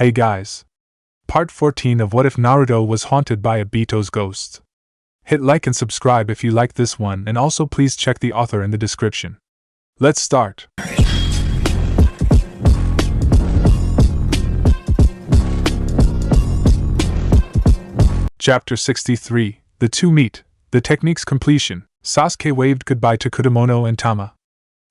Hey guys! Part 14 of What If Naruto Was Haunted by Obito's Ghost. Hit like and subscribe if you like this one, and also please check the author in the description. Let's start. Chapter 63, The Two Meet, The Technique's Completion. Sasuke waved goodbye to Kudamono and Tama.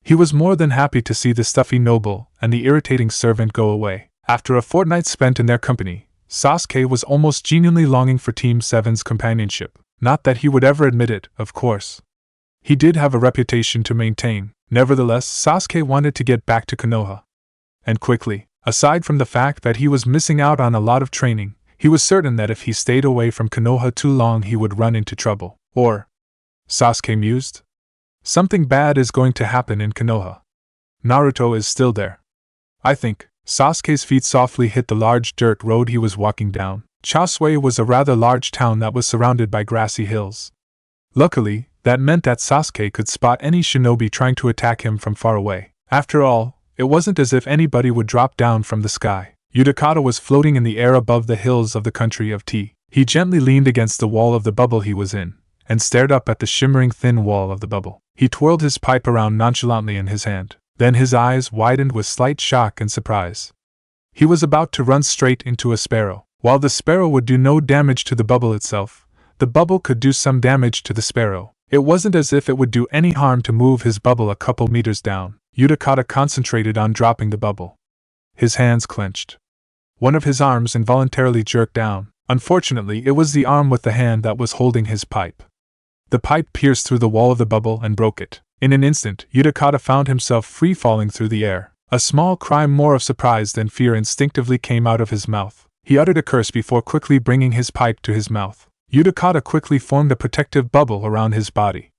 He was more than happy to see the stuffy noble and the irritating servant go away. After a fortnight spent in their company, Sasuke was almost genuinely longing for Team 7's companionship. Not that he would ever admit it, of course. He did have a reputation to maintain. Nevertheless, Sasuke wanted to get back to Konoha. And quickly. Aside from the fact that he was missing out on a lot of training, he was certain that if he stayed away from Konoha too long he would run into trouble. Or, Sasuke mused, something bad is going to happen in Konoha. Naruto is still there. I think. Sasuke's feet softly hit the large dirt road he was walking down. Chosui was a rather large town that was surrounded by grassy hills. Luckily, that meant that Sasuke could spot any shinobi trying to attack him from far away. After all, it wasn't as if anybody would drop down from the sky. Utakata was floating in the air above the hills of the country of Tea. He gently leaned against the wall of the bubble he was in, and stared up at the shimmering thin wall of the bubble. He twirled his pipe around nonchalantly in his hand. Then his eyes widened with slight shock and surprise. He was about to run straight into a sparrow. While the sparrow would do no damage to the bubble itself, the bubble could do some damage to the sparrow. It wasn't as if it would do any harm to move his bubble a couple meters down. Utakata concentrated on dropping the bubble. His hands clenched. One of his arms involuntarily jerked down. Unfortunately, it was the arm with the hand that was holding his pipe. The pipe pierced through the wall of the bubble and broke it. In an instant, Utakata found himself free-falling through the air. A small cry more of surprise than fear instinctively came out of his mouth. He uttered a curse before quickly bringing his pipe to his mouth. Utakata quickly formed a protective bubble around his body.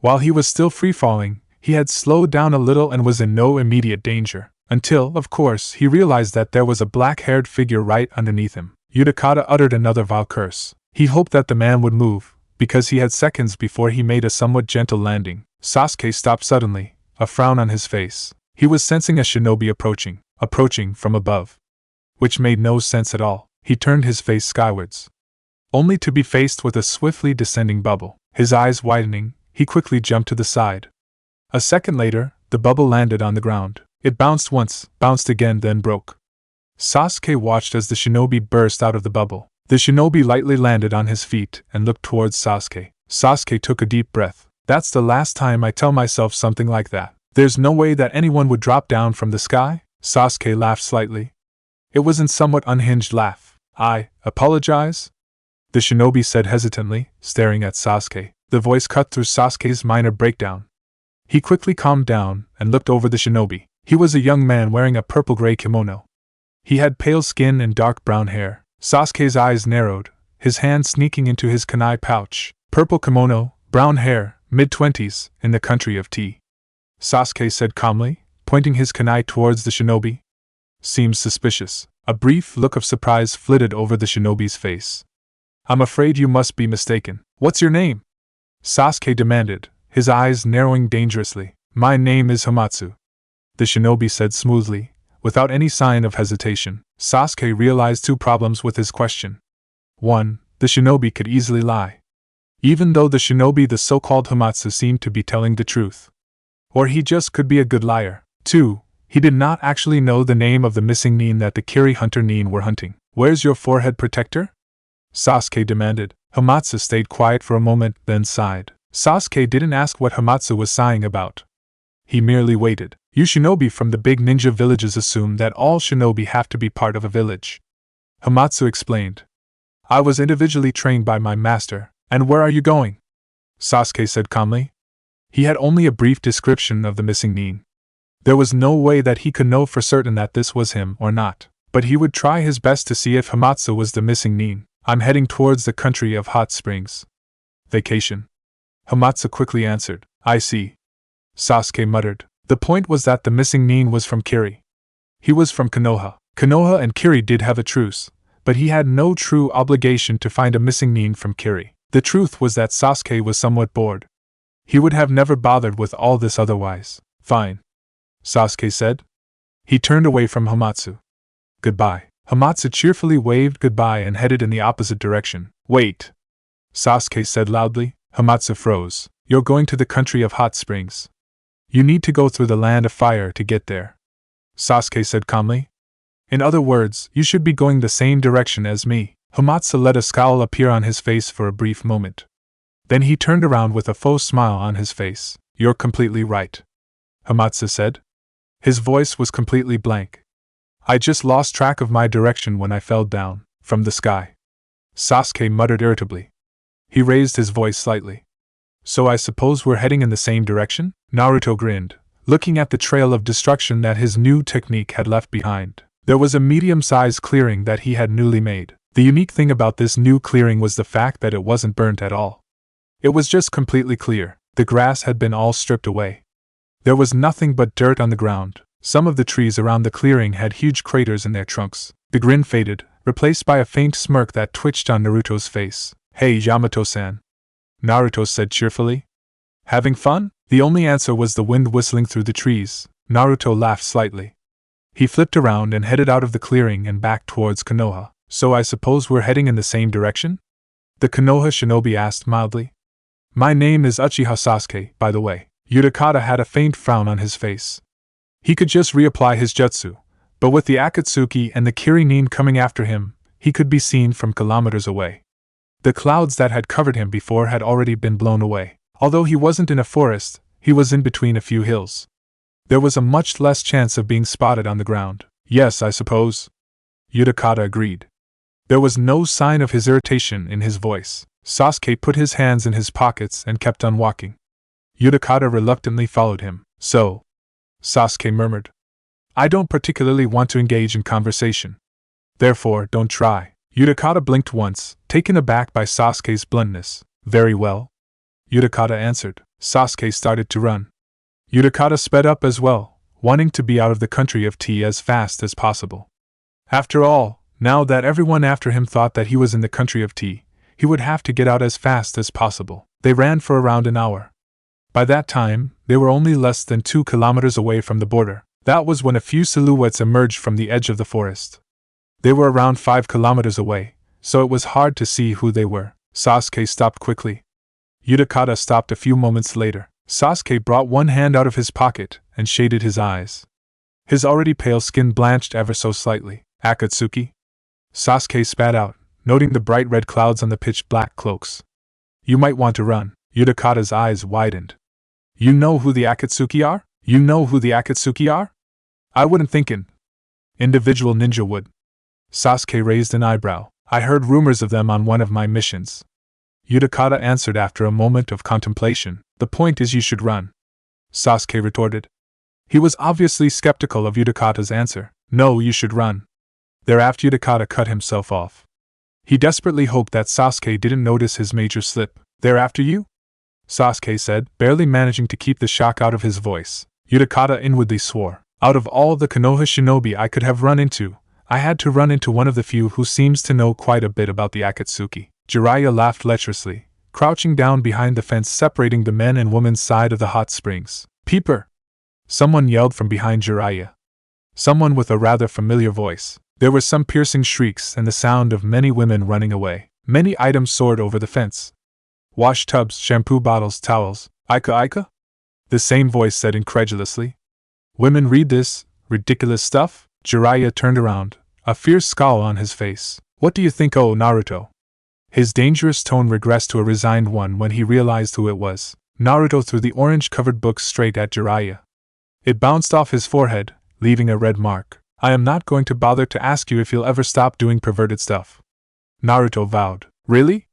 While he was still free-falling, he had slowed down a little and was in no immediate danger. Until, of course, he realized that there was a black-haired figure right underneath him. Utakata uttered another vile curse. He hoped that the man would move, because he had seconds before he made a somewhat gentle landing. Sasuke stopped suddenly, a frown on his face. He was sensing a shinobi approaching from above. Which made no sense at all. He turned his face skywards, only to be faced with a swiftly descending bubble. His eyes widening, he quickly jumped to the side. A second later, the bubble landed on the ground. It bounced once, bounced again, then broke. Sasuke watched as the shinobi burst out of the bubble. The shinobi lightly landed on his feet and looked towards Sasuke. Sasuke took a deep breath. That's the last time I tell myself something like that. There's no way that anyone would drop down from the sky? Sasuke laughed slightly. It was a somewhat unhinged laugh. I apologize? The shinobi said hesitantly, staring at Sasuke. The voice cut through Sasuke's minor breakdown. He quickly calmed down and looked over the shinobi. He was a young man wearing a purple-gray kimono. He had pale skin and dark brown hair. Sasuke's eyes narrowed, his hand sneaking into his kunai pouch. Purple kimono, brown hair, mid-20s, in the country of Tea. Sasuke said calmly, pointing his kunai towards the shinobi. Seems suspicious. A brief look of surprise flitted over the shinobi's face. I'm afraid you must be mistaken. What's your name? Sasuke demanded, his eyes narrowing dangerously. My name is Hamatsu, the shinobi said smoothly, without any sign of hesitation. Sasuke realized two problems with his question. 1. The shinobi could easily lie, even though the shinobi, the so-called Hamatsu, seemed to be telling the truth. Or he just could be a good liar. 2. He did not actually know the name of the missing nin that the Kiri hunter nin were hunting. Where's your forehead protector? Sasuke demanded. Hamatsu stayed quiet for a moment, then sighed. Sasuke didn't ask what Hamatsu was sighing about. He merely waited. You shinobi from the big ninja villages assume that all shinobi have to be part of a village. Hamatsu explained. I was individually trained by my master. And where are you going? Sasuke said calmly. He had only a brief description of the missing nin. There was no way that he could know for certain that this was him or not, but he would try his best to see if Hamatsu was the missing nin. I'm heading towards the country of hot springs. Vacation. Hamatsu quickly answered. I see. Sasuke muttered. The point was that the missing nin was from Kiri. He was from Konoha. Konoha and Kiri did have a truce, but he had no true obligation to find a missing nin from Kiri. The truth was that Sasuke was somewhat bored. He would have never bothered with all this otherwise. Fine, Sasuke said. He turned away from Hamatsu. Goodbye. Hamatsu cheerfully waved goodbye and headed in the opposite direction. Wait! Sasuke said loudly. Hamatsu froze. You're going to the country of hot springs. You need to go through the land of fire to get there. Sasuke said calmly. In other words, you should be going the same direction as me. Hamatsu let a scowl appear on his face for a brief moment. Then he turned around with a faux smile on his face. You're completely right, Hamatsu said. His voice was completely blank. I just lost track of my direction when I fell down from the sky. Sasuke muttered irritably. He raised his voice slightly. So I suppose we're heading in the same direction? Naruto grinned, looking at the trail of destruction that his new technique had left behind. There was a medium-sized clearing that he had newly made. The unique thing about this new clearing was the fact that it wasn't burnt at all. It was just completely clear. The grass had been all stripped away. There was nothing but dirt on the ground. Some of the trees around the clearing had huge craters in their trunks. The grin faded, replaced by a faint smirk that twitched on Naruto's face. Hey Yamato-san, Naruto said cheerfully. Having fun? The only answer was the wind whistling through the trees. Naruto laughed slightly. He flipped around and headed out of the clearing and back towards Konoha. So I suppose we're heading in the same direction? The Konoha shinobi asked mildly. My name is Uchiha Sasuke, by the way. Utakata had a faint frown on his face. He could just reapply his jutsu, but with the Akatsuki and the Kirinin coming after him, he could be seen from kilometers away. The clouds that had covered him before had already been blown away. Although he wasn't in a forest, he was in between a few hills. There was a much less chance of being spotted on the ground. Yes, I suppose, Utakata agreed. There was no sign of his irritation in his voice. Sasuke put his hands in his pockets and kept on walking. Utakata reluctantly followed him. So, Sasuke murmured, I don't particularly want to engage in conversation. Therefore, don't try. Utakata blinked once, taken aback by Sasuke's bluntness. Very well, Utakata answered. Sasuke started to run. Utakata sped up as well, wanting to be out of the country of tea as fast as possible. After all, now that everyone after him thought that he was in the country of tea, he would have to get out as fast as possible. They ran for around an hour. By that time, they were only less than 2 kilometers away from the border. That was when a few silhouettes emerged from the edge of the forest. They were around 5 kilometers away, so it was hard to see who they were. Sasuke stopped quickly. Utakata stopped a few moments later. Sasuke brought one hand out of his pocket and shaded his eyes. His already pale skin blanched ever so slightly. Akatsuki? Sasuke spat out, noting the bright red clouds on the pitch-black cloaks. You might want to run. Utakata's eyes widened. You know who the Akatsuki are? You know who the Akatsuki are? I wouldn't think an individual ninja would. Sasuke raised an eyebrow. I heard rumors of them on one of my missions. Utakata answered after a moment of contemplation. The point is you should run, Sasuke retorted. He was obviously skeptical of Utakata's answer. No, you should run. Thereafter Utakata cut himself off. He desperately hoped that Sasuke didn't notice his major slip. Thereafter you? Sasuke said, barely managing to keep the shock out of his voice. Utakata inwardly swore. Out of all the Konoha shinobi I could have run into, I had to run into one of the few who seems to know quite a bit about the Akatsuki. Jiraiya laughed lecherously, crouching down behind the fence separating the men and women's side of the hot springs. Peeper! Someone yelled from behind Jiraiya. Someone with a rather familiar voice. There were some piercing shrieks and the sound of many women running away. Many items soared over the fence. Wash tubs, shampoo bottles, towels. Ika? The same voice said incredulously. Women read this ridiculous stuff? Jiraiya turned around, a fierce scowl on his face. What do you think, oh Naruto? His dangerous tone regressed to a resigned one when he realized who it was. Naruto threw the orange-covered book straight at Jiraiya. It bounced off his forehead, leaving a red mark. I am not going to bother to ask you if you'll ever stop doing perverted stuff, Naruto vowed. Really?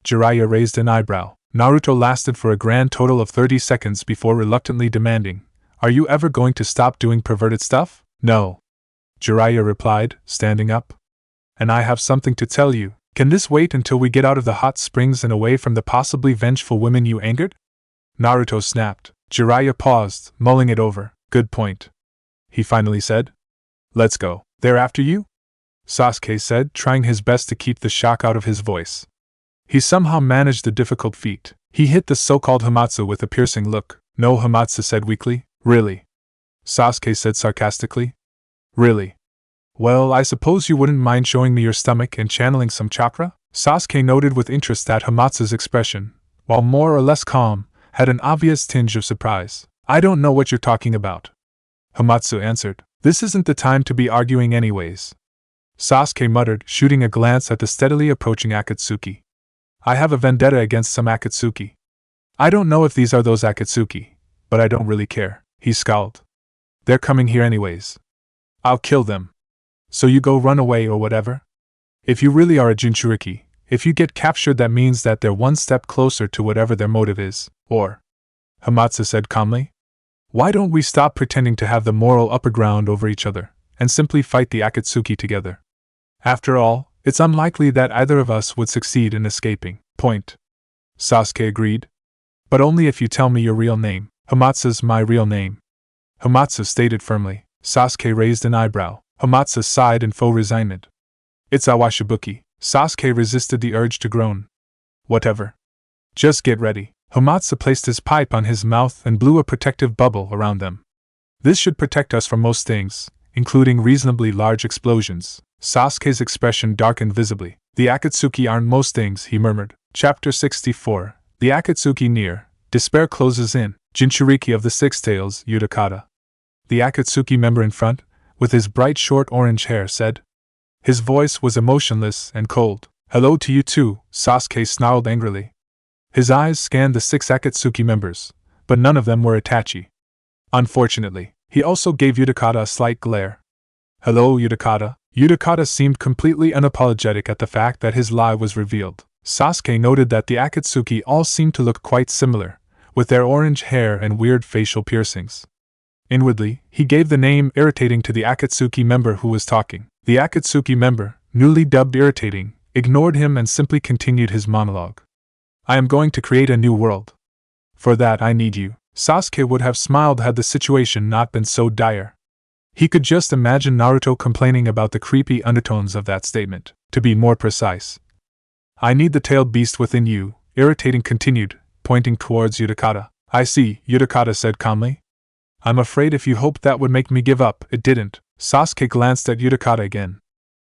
Jiraiya raised an eyebrow. Naruto lasted for a grand total of 30 seconds before reluctantly demanding, Are you ever going to stop doing perverted stuff? No, Jiraiya replied, standing up. And I have something to tell you. Can this wait until we get out of the hot springs and away from the possibly vengeful women you angered? Naruto snapped. Jiraiya paused, mulling it over. Good point, he finally said. Let's go. They're after you? Sasuke said, trying his best to keep the shock out of his voice. He somehow managed the difficult feat. He hit the so-called Hamatsu with a piercing look. No, Hamatsu said weakly. Really? Sasuke said sarcastically. Really? Well, I suppose you wouldn't mind showing me your stomach and channeling some chakra? Sasuke noted with interest that Hamatsu's expression, while more or less calm, had an obvious tinge of surprise. I don't know what you're talking about, Hamatsu answered. This isn't the time to be arguing anyways. Sasuke muttered, shooting a glance at the steadily approaching Akatsuki. I have a vendetta against some Akatsuki. I don't know if these are those Akatsuki, but I don't really care, he scowled. They're coming here anyways. I'll kill them. So you go run away or whatever? If you really are a Jinchuriki, if you get captured that means that they're one step closer to whatever their motive is, or… Hamatsu said calmly. Why don't we stop pretending to have the moral upper ground over each other, and simply fight the Akatsuki together? After all, it's unlikely that either of us would succeed in escaping. Point. Sasuke agreed. But only if you tell me your real name. Hamatsu's my real name, Hamatsu stated firmly. Sasuke raised an eyebrow. Hamatsu sighed in faux resignment. It's Awashibuki. Sasuke resisted the urge to groan. Whatever. Just get ready. Hamatsu placed his pipe on his mouth and blew a protective bubble around them. This should protect us from most things, including reasonably large explosions. Sasuke's expression darkened visibly. The Akatsuki aren't most things, he murmured. Chapter 64. The Akatsuki near. Despair closes in. Jinchuriki of the Six Tails, Utakata. The Akatsuki member in front, with his bright short orange hair, said. His voice was emotionless and cold. Hello to you too, Sasuke snarled angrily. His eyes scanned the 6 Akatsuki members, but none of them were Itachi. Unfortunately, he also gave Utakata a slight glare. Hello, Utakata. Utakata seemed completely unapologetic at the fact that his lie was revealed. Sasuke noted that the Akatsuki all seemed to look quite similar, with their orange hair and weird facial piercings. Inwardly, he gave the name irritating to the Akatsuki member who was talking. The Akatsuki member, newly dubbed irritating, ignored him and simply continued his monologue. I am going to create a new world. For that I need you. Sasuke would have smiled had the situation not been so dire. He could just imagine Naruto complaining about the creepy undertones of that statement. To be more precise, I need the tailed beast within you, irritating continued, pointing towards Utakata. I see, Utakata said calmly. I'm afraid if you hoped that would make me give up, it didn't. Sasuke glanced at Utakata again.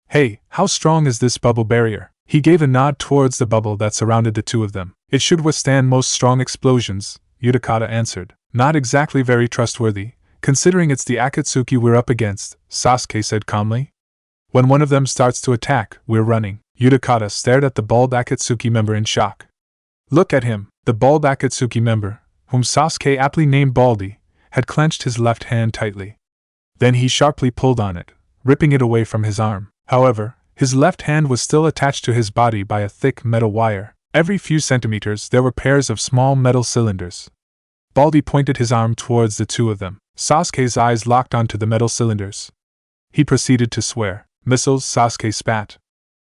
Hey, how strong is this bubble barrier? He gave a nod towards the bubble that surrounded the two of them. It should withstand most strong explosions, Utakata answered. Not exactly very trustworthy, considering it's the Akatsuki we're up against, Sasuke said calmly. When one of them starts to attack, we're running. Utakata stared at the bald Akatsuki member in shock. Look at him. The bald Akatsuki member, whom Sasuke aptly named Baldy, had clenched his left hand tightly. Then he sharply pulled on it, ripping it away from his arm. However, his left hand was still attached to his body by a thick metal wire. Every few centimeters there were pairs of small metal cylinders. Baldy pointed his arm towards the two of them. Sasuke's eyes locked onto the metal cylinders. He proceeded to swear. Missiles, Sasuke spat.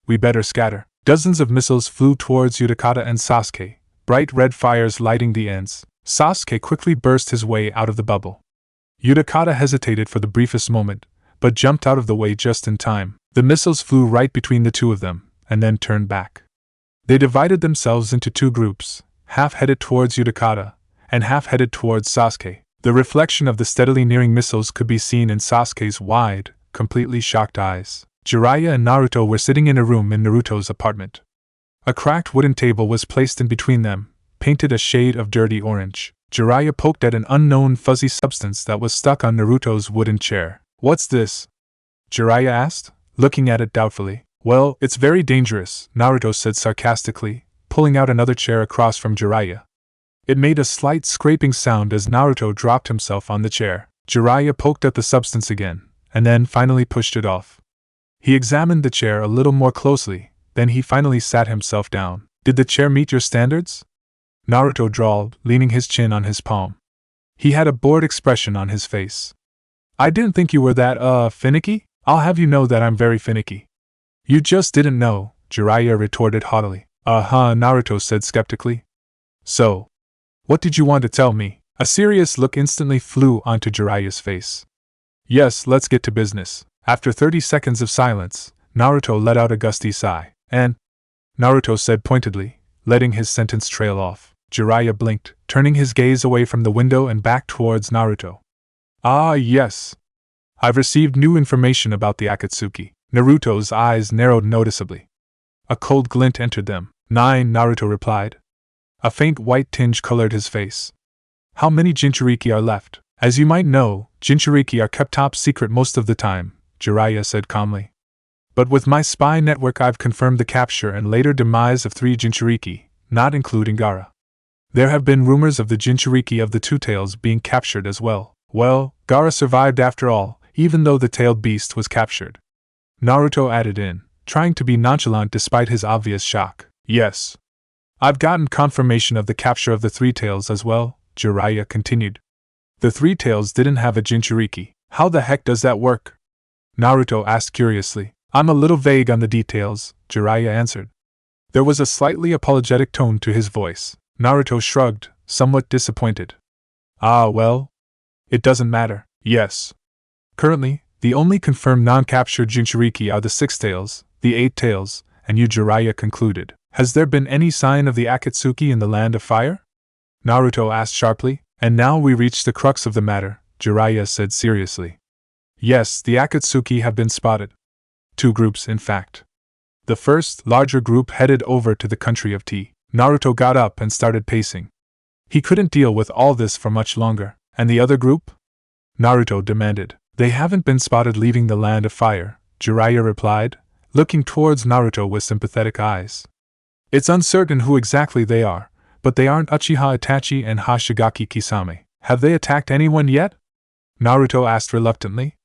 We better scatter. Dozens of missiles flew towards Utakata and Sasuke, bright red fires lighting the ends. Sasuke quickly burst his way out of the bubble. Utakata hesitated for the briefest moment, but jumped out of the way just in time. The missiles flew right between the two of them, and then turned back. They divided themselves into 2 groups, half headed towards Utakata, and half headed towards Sasuke. The reflection of the steadily nearing missiles could be seen in Sasuke's wide, completely shocked eyes. Jiraiya and Naruto were sitting in a room in Naruto's apartment. A cracked wooden table was placed in between them, painted a shade of dirty orange. Jiraiya poked at an unknown fuzzy substance that was stuck on Naruto's wooden chair. What's this? Jiraiya asked, looking at it doubtfully. Well, it's very dangerous, Naruto said sarcastically, pulling out another chair across from Jiraiya. It made a slight scraping sound as Naruto dropped himself on the chair. Jiraiya poked at the substance again, and then finally pushed it off. He examined the chair a little more closely, then he finally sat himself down. Did the chair meet your standards? Naruto drawled, leaning his chin on his palm. He had a bored expression on his face. I didn't think you were that, finicky? I'll have you know that I'm very finicky. You just didn't know, Jiraiya retorted haughtily. Naruto said skeptically. So, what did you want to tell me? A serious look instantly flew onto Jiraiya's face. Yes, let's get to business. After 30 seconds of silence, Naruto let out a gusty sigh. And? Naruto said pointedly, letting his sentence trail off. Jiraiya blinked, turning his gaze away from the window and back towards Naruto. Ah, yes. I've received new information about the Akatsuki. Naruto's eyes narrowed noticeably. A cold glint entered them. 9, Naruto replied. A faint white tinge colored his face. How many Jinchuriki are left? As you might know, Jinchuriki are kept top secret most of the time, Jiraiya said calmly. But with my spy network I've confirmed the capture and later demise of 3 Jinchuriki, not including Gaara. There have been rumors of the Jinchuriki of the Two Tails being captured as well. Well, Gaara survived after all, even though the tailed beast was captured. Naruto added in, trying to be nonchalant despite his obvious shock. Yes. I've gotten confirmation of the capture of the 3 Tails as well, Jiraiya continued. The 3 Tails didn't have a Jinchuriki. How the heck does that work? Naruto asked curiously. I'm a little vague on the details, Jiraiya answered. There was a slightly apologetic tone to his voice. Naruto shrugged, somewhat disappointed. Ah well. It doesn't matter. Yes. Currently, the only confirmed non-captured Jinchuriki are the 6 Tails, the 8 Tails, and you, Jiraiya concluded. Has there been any sign of the Akatsuki in the Land of Fire? Naruto asked sharply. And now we reach the crux of the matter, Jiraiya said seriously. Yes, the Akatsuki have been spotted. 2 groups, in fact. The first, larger group headed over to the country of tea. Naruto got up and started pacing. He couldn't deal with all this for much longer. And the other group? Naruto demanded. They haven't been spotted leaving the Land of Fire, Jiraiya replied, looking towards Naruto with sympathetic eyes. It's uncertain who exactly they are, but they aren't Uchiha Itachi and Hashigaki Kisame. Have they attacked anyone yet? Naruto asked reluctantly.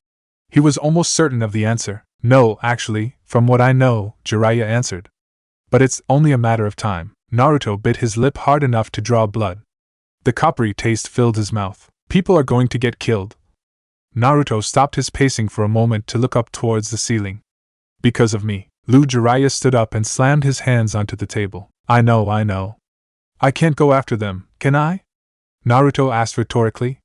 He was almost certain of the answer. No, actually, from what I know, Jiraiya answered. But it's only a matter of time. Naruto bit his lip hard enough to draw blood. The coppery taste filled his mouth. People are going to get killed. Naruto stopped his pacing for a moment to look up towards the ceiling. Because of me. Jiraiya stood up and slammed his hands onto the table. I know. I can't go after them, can I? Naruto asked rhetorically.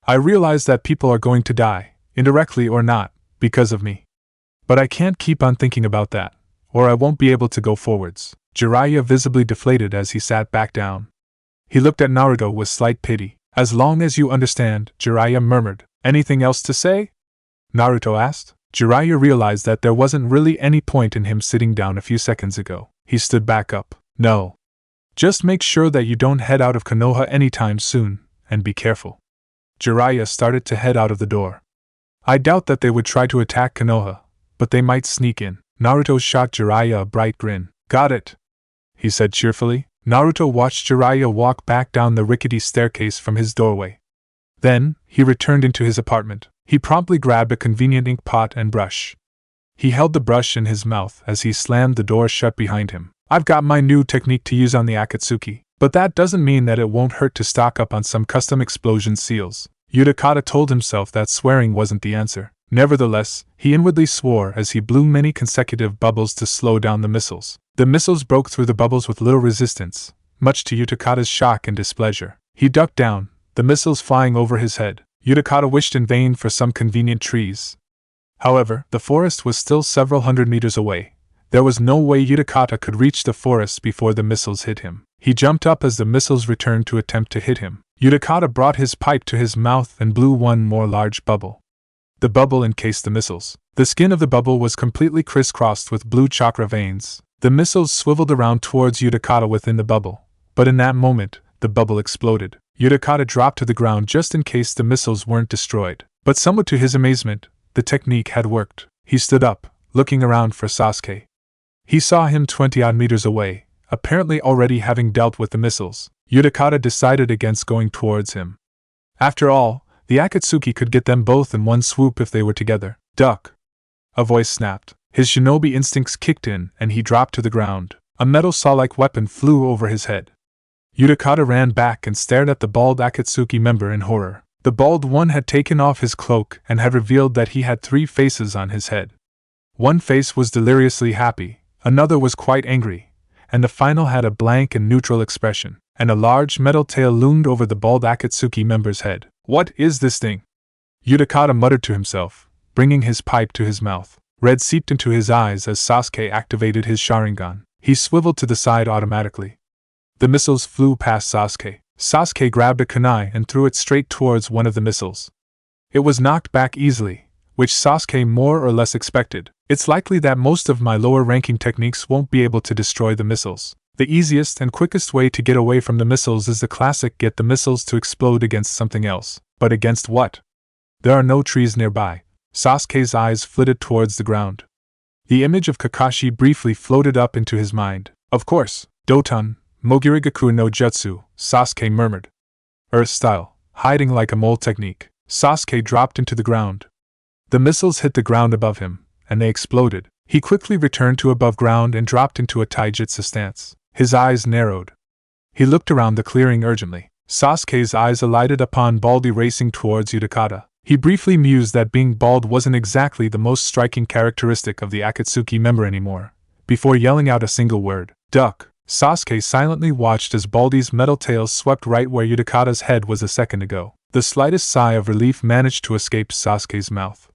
I realize that people are going to die, indirectly or not, because of me. But I can't keep on thinking about that, or I won't be able to go forwards. Jiraiya visibly deflated as he sat back down. He looked at Naruto with slight pity. As long as you understand, Jiraiya murmured. Anything else to say? Naruto asked. Jiraiya realized that there wasn't really any point in him sitting down a few seconds ago. He stood back up. No. Just make sure that you don't head out of Konoha anytime soon, and be careful. Jiraiya started to head out of the door. I doubt that they would try to attack Konoha, but they might sneak in. Naruto shot Jiraiya a bright grin. Got it, he said cheerfully. Naruto watched Jiraiya walk back down the rickety staircase from his doorway. Then, he returned into his apartment. He promptly grabbed a convenient ink pot and brush. He held the brush in his mouth as he slammed the door shut behind him. I've got my new technique to use on the Akatsuki, but that doesn't mean that it won't hurt to stock up on some custom explosion seals. Utakata told himself that swearing wasn't the answer. Nevertheless, he inwardly swore as he blew many consecutive bubbles to slow down the missiles. The missiles broke through the bubbles with little resistance, much to Utakata's shock and displeasure. He ducked down, the missiles flying over his head. Utakata wished in vain for some convenient trees. However, the forest was still several hundred meters away. There was no way Utakata could reach the forest before the missiles hit him. He jumped up as the missiles returned to attempt to hit him. Utakata brought his pipe to his mouth and blew one more large bubble. The bubble encased the missiles. The skin of the bubble was completely crisscrossed with blue chakra veins. The missiles swiveled around towards Utakata within the bubble, but in that moment, the bubble exploded. Utakata dropped to the ground just in case the missiles weren't destroyed. But somewhat to his amazement, the technique had worked. He stood up, looking around for Sasuke. He saw him 20-odd meters away, apparently already having dealt with the missiles. Utakata decided against going towards him. After all, the Akatsuki could get them both in one swoop if they were together. Duck! A voice snapped. His shinobi instincts kicked in and he dropped to the ground. A metal saw-like weapon flew over his head. Utakata ran back and stared at the bald Akatsuki member in horror. The bald one had taken off his cloak and had revealed that he had 3 faces on his head. One face was deliriously happy, another was quite angry, and the final had a blank and neutral expression, and a large metal tail loomed over the bald Akatsuki member's head. What is this thing? Utakata muttered to himself, bringing his pipe to his mouth. Red seeped into his eyes as Sasuke activated his Sharingan. He swiveled to the side automatically. The missiles flew past Sasuke. Sasuke grabbed a kunai and threw it straight towards one of the missiles. It was knocked back easily, which Sasuke more or less expected. It's likely that most of my lower-ranking techniques won't be able to destroy the missiles. The easiest and quickest way to get away from the missiles is the classic get the missiles to explode against something else. But against what? There are no trees nearby. Sasuke's eyes flitted towards the ground. The image of Kakashi briefly floated up into his mind. Of course, Doton, Mogirigaku no Jutsu, Sasuke murmured. Earth style, hiding like a mole technique. Sasuke dropped into the ground. The missiles hit the ground above him, and they exploded. He quickly returned to above ground and dropped into a taijutsu stance. His eyes narrowed. He looked around the clearing urgently. Sasuke's eyes alighted upon Baldy racing towards Utakata. He briefly mused that being bald wasn't exactly the most striking characteristic of the Akatsuki member anymore. Before yelling out a single word, "Duck," Sasuke silently watched as Baldy's metal tail swept right where Utakata's head was a second ago. The slightest sigh of relief managed to escape Sasuke's mouth.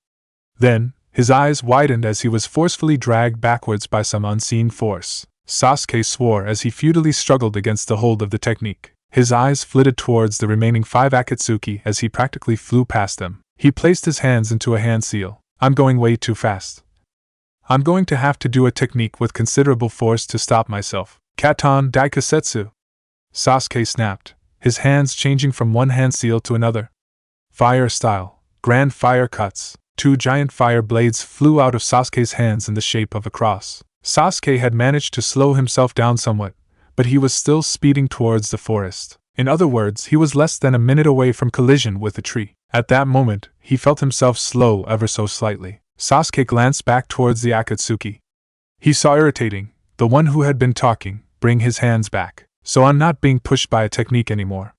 Then, his eyes widened as he was forcefully dragged backwards by some unseen force. Sasuke swore as he futilely struggled against the hold of the technique. His eyes flitted towards the remaining 5 Akatsuki as he practically flew past them. He placed his hands into a hand seal. "I'm going way too fast. I'm going to have to do a technique with considerable force to stop myself." "Katon Daikasetsu!" Sasuke snapped, his hands changing from one hand seal to another. Fire style, grand fire cuts. 2 giant fire blades flew out of Sasuke's hands in the shape of a cross. Sasuke had managed to slow himself down somewhat, but he was still speeding towards the forest. In other words, he was less than a minute away from collision with a tree. At that moment, he felt himself slow ever so slightly. Sasuke glanced back towards the Akatsuki. He saw irritating, the one who had been talking, bring his hands back. "So I'm not being pushed by a technique anymore.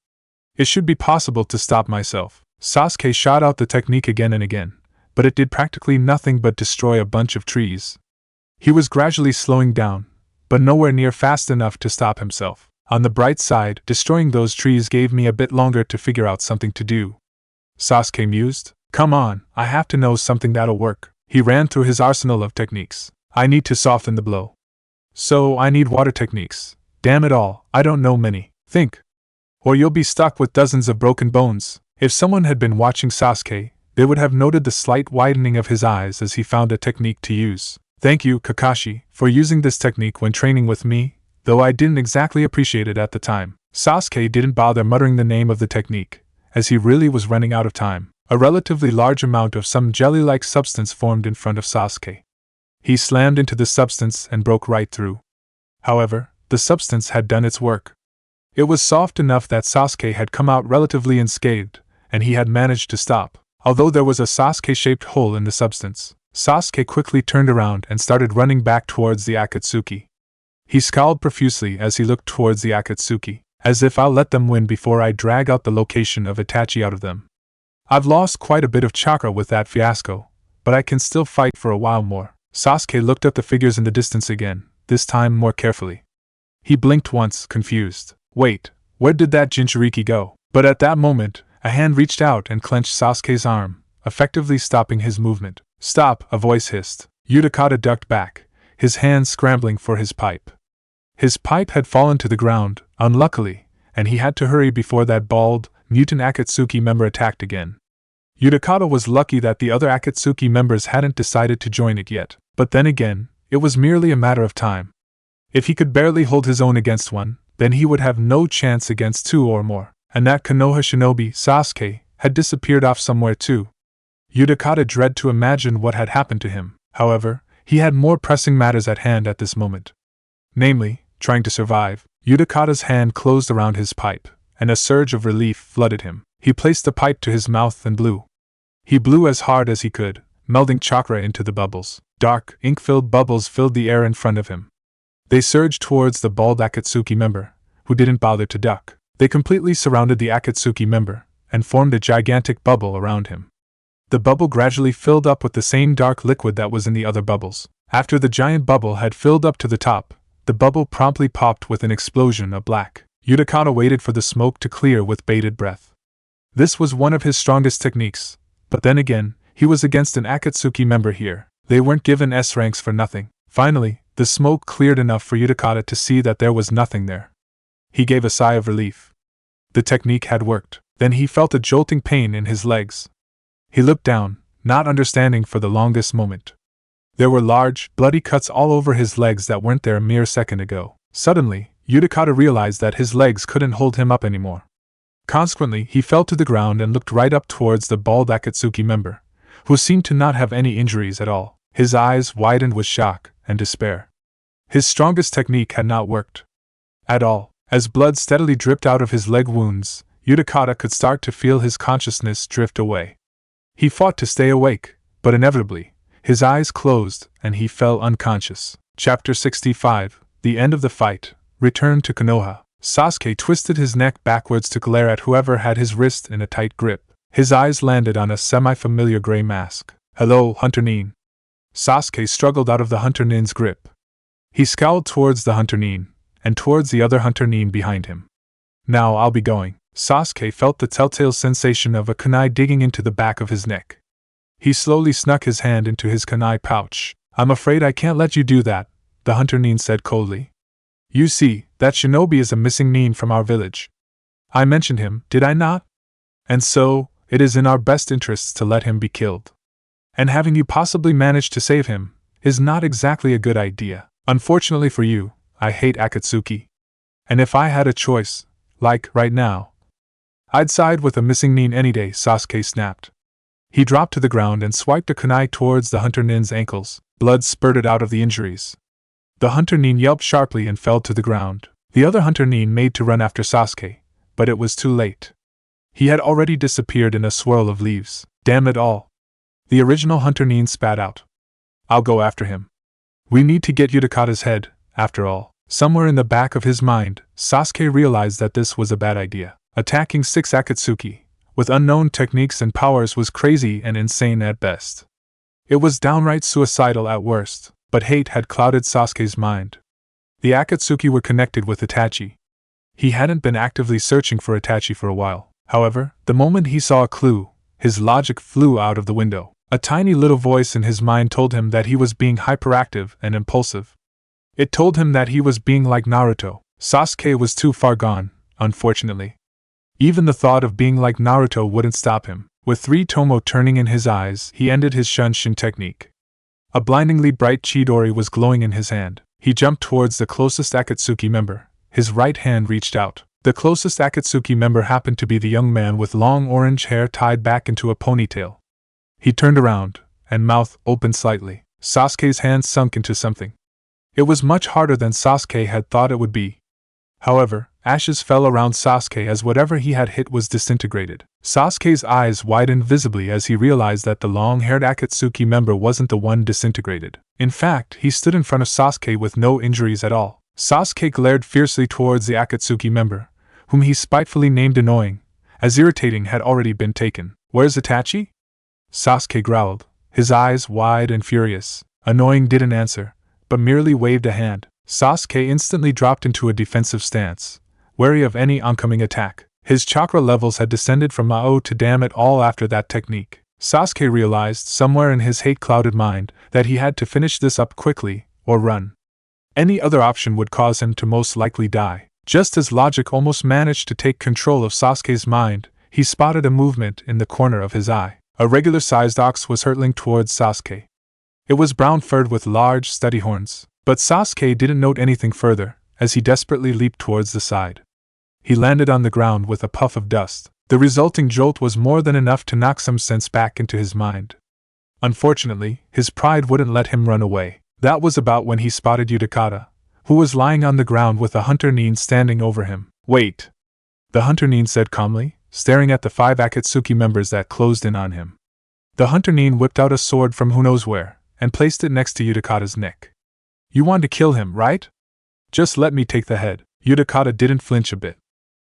It should be possible to stop myself." Sasuke shot out the technique again and again, but it did practically nothing but destroy a bunch of trees. He was gradually slowing down, but nowhere near fast enough to stop himself. On the bright side, destroying those trees gave me a bit longer to figure out something to do. Sasuke mused. "Come on, I have to know something that'll work." He ran through his arsenal of techniques. "I need to soften the blow. So I need water techniques. Damn it all, I don't know many. Think. Or you'll be stuck with dozens of broken bones." If someone had been watching Sasuke, they would have noted the slight widening of his eyes as he found a technique to use. "Thank you, Kakashi, for using this technique when training with me, though I didn't exactly appreciate it at the time." Sasuke didn't bother muttering the name of the technique, as he really was running out of time. A relatively large amount of some jelly-like substance formed in front of Sasuke. He slammed into the substance and broke right through. However, the substance had done its work. It was soft enough that Sasuke had come out relatively unscathed, and he had managed to stop. Although there was a Sasuke-shaped hole in the substance, Sasuke quickly turned around and started running back towards the Akatsuki. He scowled profusely as he looked towards the Akatsuki, as if "I'll let them win before I drag out the location of Itachi out of them. I've lost quite a bit of chakra with that fiasco, but I can still fight for a while more." Sasuke looked up the figures in the distance again, this time more carefully. He blinked once, confused. Wait, where did that Jinchuriki go? But at that moment, a hand reached out and clenched Sasuke's arm, effectively stopping his movement. "Stop," a voice hissed. Utakata ducked back, his hands scrambling for his pipe. His pipe had fallen to the ground, unluckily, and he had to hurry before that bald, mutant Akatsuki member attacked again. Utakata was lucky that the other Akatsuki members hadn't decided to join it yet, but then again, it was merely a matter of time. If he could barely hold his own against one, then he would have no chance against 2 or more. And that Konoha shinobi, Sasuke, had disappeared off somewhere too. Utakata dreaded to imagine what had happened to him. However, he had more pressing matters at hand at this moment. Namely, trying to survive. Utakata's hand closed around his pipe, and a surge of relief flooded him. He placed the pipe to his mouth and blew. He blew as hard as he could, melding chakra into the bubbles. Dark, ink-filled bubbles filled the air in front of him. They surged towards the bald Akatsuki member, who didn't bother to duck. They completely surrounded the Akatsuki member, and formed a gigantic bubble around him. The bubble gradually filled up with the same dark liquid that was in the other bubbles. After the giant bubble had filled up to the top, the bubble promptly popped with an explosion of black. Utakata waited for the smoke to clear with bated breath. This was one of his strongest techniques, but then again, he was against an Akatsuki member here. They weren't given S ranks for nothing. Finally, the smoke cleared enough for Utakata to see that there was nothing there. He gave a sigh of relief. The technique had worked. Then he felt a jolting pain in his legs. He looked down, not understanding for the longest moment. There were large, bloody cuts all over his legs that weren't there a mere second ago. Suddenly, Utakata realized that his legs couldn't hold him up anymore. Consequently, he fell to the ground and looked right up towards the bald Akatsuki member, who seemed to not have any injuries at all. His eyes widened with shock and despair. His strongest technique had not worked at all. As blood steadily dripped out of his leg wounds, Utakata could start to feel his consciousness drift away. He fought to stay awake, but inevitably, his eyes closed and he fell unconscious. Chapter 65, The End of the Fight. Return to Konoha. Sasuke twisted his neck backwards to glare at whoever had his wrist in a tight grip. His eyes landed on a semi-familiar gray mask. "Hello, Hunter Nin." Sasuke struggled out of the Hunter Nin's grip. He scowled towards the Hunter Nin, and towards the other Hunter Nin behind him. "Now I'll be going." Sasuke felt the telltale sensation of a kunai digging into the back of his neck. He slowly snuck his hand into his kunai pouch. "I'm afraid I can't let you do that," the Hunter Nin said coldly. "You see, that shinobi is a missing Nin from our village. I mentioned him, did I not? And so, it is in our best interests to let him be killed. And having you possibly manage to save him is not exactly a good idea. Unfortunately for you, I hate Akatsuki. And if I had a choice, like right now, I'd side with a missing Nin any day," Sasuke snapped. He dropped to the ground and swiped a kunai towards the Hunter Nin's ankles. Blood spurted out of the injuries. The Hunter Nin yelped sharply and fell to the ground. The other Hunter Nin made to run after Sasuke, but it was too late. He had already disappeared in a swirl of leaves. "Damn it all!" the original Hunter Nin spat out. "I'll go after him. We need to get Utakata's head, after all." Somewhere in the back of his mind, Sasuke realized that this was a bad idea. Attacking 6 Akatsuki, with unknown techniques and powers, was crazy and insane at best. It was downright suicidal at worst, but hate had clouded Sasuke's mind. The Akatsuki were connected with Itachi. He hadn't been actively searching for Itachi for a while. However, the moment he saw a clue, his logic flew out of the window. A tiny little voice in his mind told him that he was being hyperactive and impulsive. It told him that he was being like Naruto. Sasuke was too far gone, unfortunately. Even the thought of being like Naruto wouldn't stop him. With 3 tomo turning in his eyes, he ended his Shunshin technique. A blindingly bright Chidori was glowing in his hand. He jumped towards the closest Akatsuki member. His right hand reached out. The closest Akatsuki member happened to be the young man with long orange hair tied back into a ponytail. He turned around, and mouth opened slightly. Sasuke's hand sunk into something. It was much harder than Sasuke had thought it would be. However, ashes fell around Sasuke as whatever he had hit was disintegrated. Sasuke's eyes widened visibly as he realized that the long-haired Akatsuki member wasn't the one disintegrated. In fact, he stood in front of Sasuke with no injuries at all. Sasuke glared fiercely towards the Akatsuki member, whom he spitefully named annoying, as irritating had already been taken. "Where's Itachi?" Sasuke growled, his eyes wide and furious. Annoying didn't answer, but merely waved a hand. Sasuke instantly dropped into a defensive stance, wary of any oncoming attack. His chakra levels had descended from Mao to damn it all after that technique. Sasuke realized, somewhere in his hate-clouded mind, that he had to finish this up quickly, or run. Any other option would cause him to most likely die. Just as logic almost managed to take control of Sasuke's mind, he spotted a movement in the corner of his eye. A regular-sized ox was hurtling towards Sasuke. It was brown-furred with large, steady horns. But Sasuke didn't note anything further, as he desperately leaped towards the side. He landed on the ground with a puff of dust. The resulting jolt was more than enough to knock some sense back into his mind. Unfortunately, his pride wouldn't let him run away. That was about when he spotted Utakata, who was lying on the ground with a Hunter Nin standing over him. "Wait," the Hunter Nin said calmly, staring at the 5 Akatsuki members that closed in on him. The Hunter Nin whipped out a sword from who knows where, and placed it next to Utakata's neck. "You want to kill him, right? Just let me take the head." Utakata didn't flinch a bit.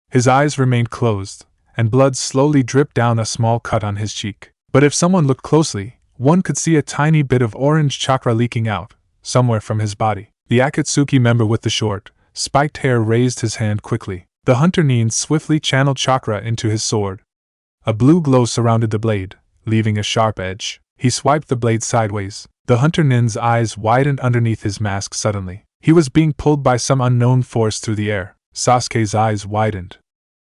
His eyes remained closed, and blood slowly dripped down a small cut on his cheek. But if someone looked closely, one could see a tiny bit of orange chakra leaking out, somewhere from his body. The Akatsuki member with the short, spiked hair raised his hand quickly. The Hunter Nin swiftly channeled chakra into his sword. A blue glow surrounded the blade, leaving a sharp edge. He swiped the blade sideways. The Hunter Nin's eyes widened underneath his mask suddenly. He was being pulled by some unknown force through the air. Sasuke's eyes widened.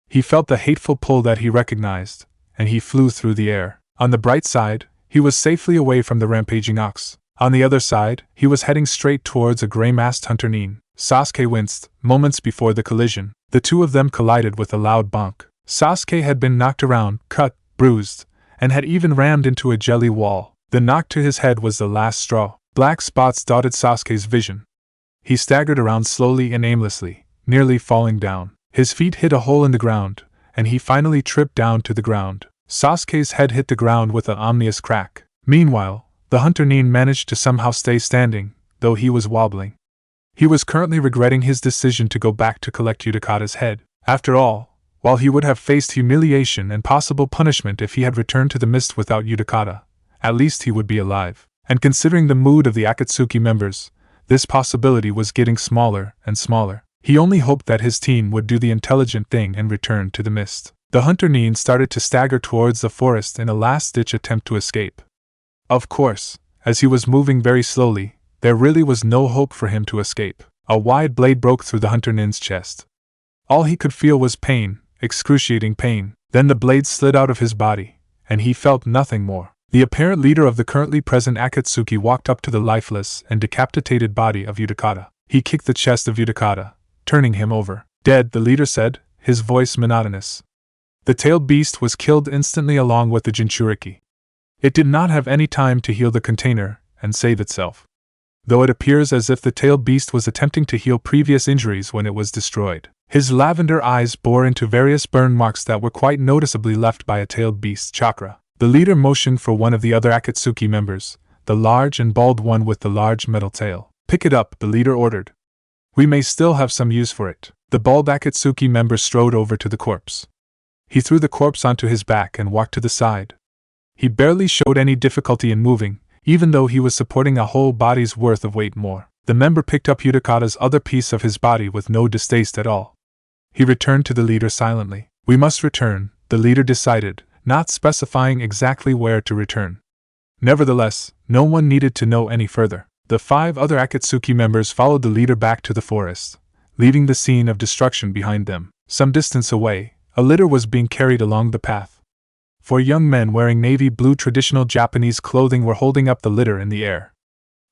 He felt the hateful pull that he recognized, and he flew through the air. On the bright side, he was safely away from the rampaging ox. On the other side, he was heading straight towards a gray-masked hunter Nin. Sasuke winced. Moments before the collision, the two of them collided with a loud bonk. Sasuke had been knocked around, cut, bruised, and had even rammed into a jelly wall. The knock to his head was the last straw. Black spots dotted Sasuke's vision. He staggered around slowly and aimlessly, nearly falling down. His feet hit a hole in the ground, and he finally tripped down to the ground. Sasuke's head hit the ground with an ominous crack. Meanwhile, the hunter Nin managed to somehow stay standing, though he was wobbling. He was currently regretting his decision to go back to collect Utakata's head. After all, while he would have faced humiliation and possible punishment if he had returned to the mist without Utakata, at least he would be alive. And considering the mood of the Akatsuki members, this possibility was getting smaller and smaller. He only hoped that his team would do the intelligent thing and return to the mist. The hunter Nin started to stagger towards the forest in a last-ditch attempt to escape. Of course, as he was moving very slowly, there really was no hope for him to escape. A wide blade broke through the hunter Nin's chest. All he could feel was pain, excruciating pain. Then the blade slid out of his body, and he felt nothing more. The apparent leader of the currently present Akatsuki walked up to the lifeless and decapitated body of Utakata. He kicked the chest of Utakata, turning him over. Dead, the leader said, his voice monotonous. The tailed beast was killed instantly along with the Jinchuriki. It did not have any time to heal the container and save itself, though it appears as if the tailed beast was attempting to heal previous injuries when it was destroyed. His lavender eyes bore into various burn marks that were quite noticeably left by a tailed beast's chakra. The leader motioned for one of the other Akatsuki members, the large and bald one with the large metal tail. Pick it up, the leader ordered. We may still have some use for it. The bald Akatsuki member strode over to the corpse. He threw the corpse onto his back and walked to the side. He barely showed any difficulty in moving, even though he was supporting a whole body's worth of weight more. The member picked up Utakata's other piece of his body with no distaste at all. He returned to the leader silently. We must return, the leader decided, not specifying exactly where to return. Nevertheless, no one needed to know any further. The 5 other Akatsuki members followed the leader back to the forest, leaving the scene of destruction behind them. Some distance away, a litter was being carried along the path. 4 young men wearing navy blue traditional Japanese clothing were holding up the litter in the air.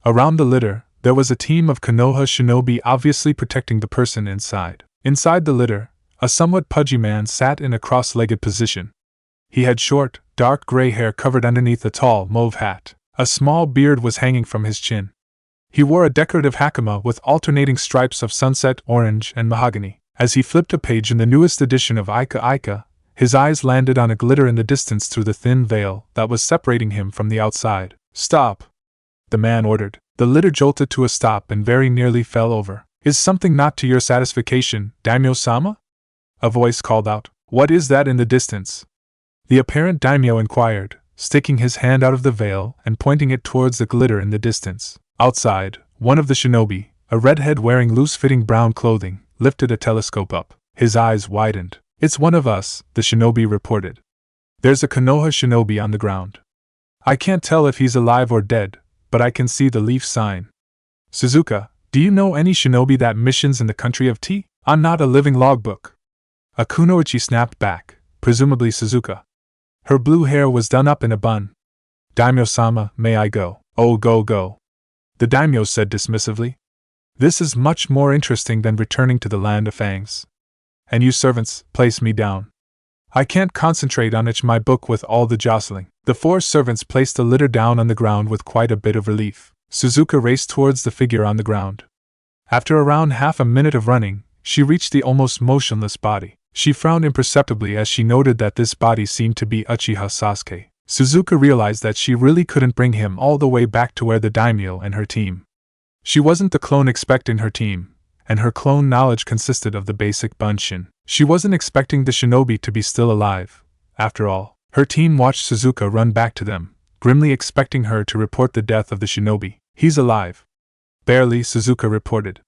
Around the litter, there was a team of Konoha shinobi obviously protecting the person inside. Inside the litter, a somewhat pudgy man sat in a cross-legged position. He had short, dark gray hair covered underneath a tall, mauve hat. A small beard was hanging from his chin. He wore a decorative hakama with alternating stripes of sunset orange and mahogany. As he flipped a page in the newest edition of Ika, his eyes landed on a glitter in the distance through the thin veil that was separating him from the outside. Stop! The man ordered. The litter jolted to a stop and very nearly fell over. Is something not to your satisfaction, Daimyo-sama? A voice called out. What is that in the distance? The apparent daimyo inquired, sticking his hand out of the veil and pointing it towards the glitter in the distance. Outside, one of the shinobi, a redhead wearing loose-fitting brown clothing, lifted a telescope up. His eyes widened. It's one of us, the shinobi reported. There's a Konoha shinobi on the ground. I can't tell if he's alive or dead, but I can see the leaf sign. Suzuka, do you know any shinobi that missions in the country of tea? I'm not a living logbook. A kunoichi snapped back, presumably Suzuka. Her blue hair was done up in a bun. Daimyo-sama, may I go? Oh, go. The daimyo said dismissively. This is much more interesting than returning to the land of fangs. And you servants, place me down. I can't concentrate on my book with all the jostling. The 4 servants placed the litter down on the ground with quite a bit of relief. Suzuka raced towards the figure on the ground. After around half a minute of running, she reached the almost motionless body. She frowned imperceptibly as she noted that this body seemed to be Uchiha Sasuke. Suzuka realized that she really couldn't bring him all the way back to where the daimyo and her team. She wasn't the clone expecting her team, and her clone knowledge consisted of the basic bunshin. She wasn't expecting the shinobi to be still alive. After all, her team watched Suzuka run back to them, grimly expecting her to report the death of the shinobi. He's alive. Barely, Suzuka reported.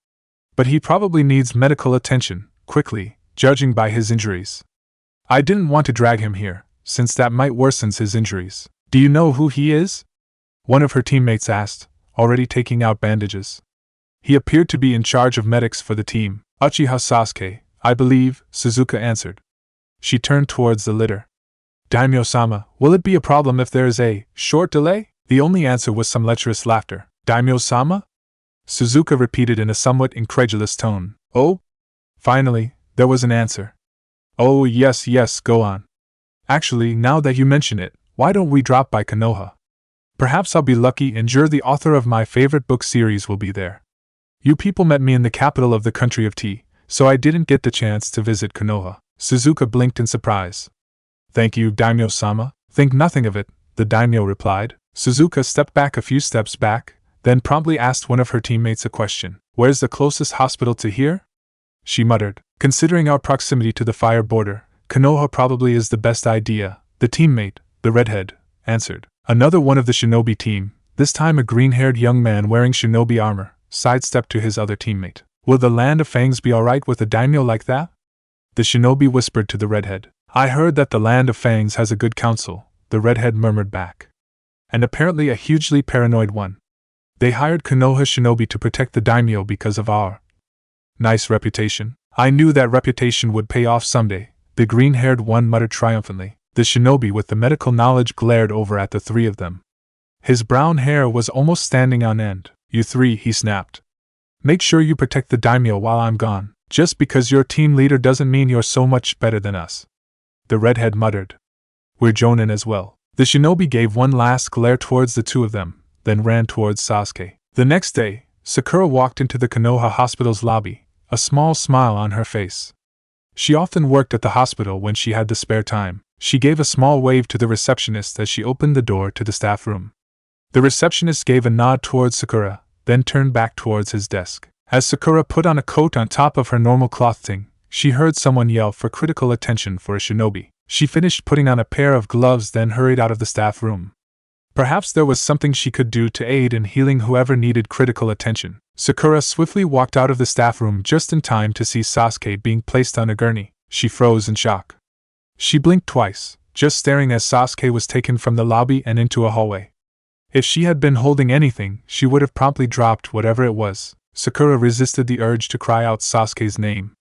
But he probably needs medical attention, quickly, judging by his injuries. I didn't want to drag him here, since that might worsen his injuries. Do you know who he is? One of her teammates asked, already taking out bandages. He appeared to be in charge of medics for the team. Uchiha Sasuke, I believe, Suzuka answered. She turned towards the litter. Daimyo-sama, will it be a problem if there is a short delay? The only answer was some lecherous laughter. Daimyo-sama? Suzuka repeated in a somewhat incredulous tone. Oh? Finally, there was an answer. Oh, yes, go on. Actually, now that you mention it, why don't we drop by Konoha? Perhaps I'll be lucky and the author of my favorite book series will be there. You people met me in the capital of the country of tea, so I didn't get the chance to visit Konoha. Suzuka blinked in surprise. Thank you, Daimyo-sama. Think nothing of it, the daimyo replied. Suzuka stepped back a few steps back, then promptly asked one of her teammates a question. Where's the closest hospital to here? She muttered. Considering our proximity to the fire border, Konoha probably is the best idea, the teammate, the redhead, answered. Another one of the shinobi team, this time a green-haired young man wearing shinobi armor, sidestepped to his other teammate. Will the land of fangs be alright with a daimyo like that? The shinobi whispered to the redhead. I heard that the land of fangs has a good council, the redhead murmured back. And apparently a hugely paranoid one. They hired Konoha shinobi to protect the daimyo because of our nice reputation. I knew that reputation would pay off someday, the green-haired one muttered triumphantly. The shinobi with the medical knowledge glared over at the three of them. His brown hair was almost standing on end. You three, he snapped. Make sure you protect the daimyo while I'm gone. Just because you're team leader doesn't mean you're so much better than us. The redhead muttered. We're jonin as well. The shinobi gave one last glare towards the two of them, then ran towards Sasuke. The next day, Sakura walked into the Konoha hospital's lobby, a small smile on her face. She often worked at the hospital when she had the spare time. She gave a small wave to the receptionist as she opened the door to the staff room. The receptionist gave a nod towards Sakura, then turned back towards his desk. As Sakura put on a coat on top of her normal clothing, she heard someone yell for critical attention for a shinobi. She finished putting on a pair of gloves, then hurried out of the staff room. Perhaps there was something she could do to aid in healing whoever needed critical attention. Sakura swiftly walked out of the staff room just in time to see Sasuke being placed on a gurney. She froze in shock. She blinked twice, just staring as Sasuke was taken from the lobby and into a hallway. If she had been holding anything, she would have promptly dropped whatever it was. Sakura resisted the urge to cry out Sasuke's name.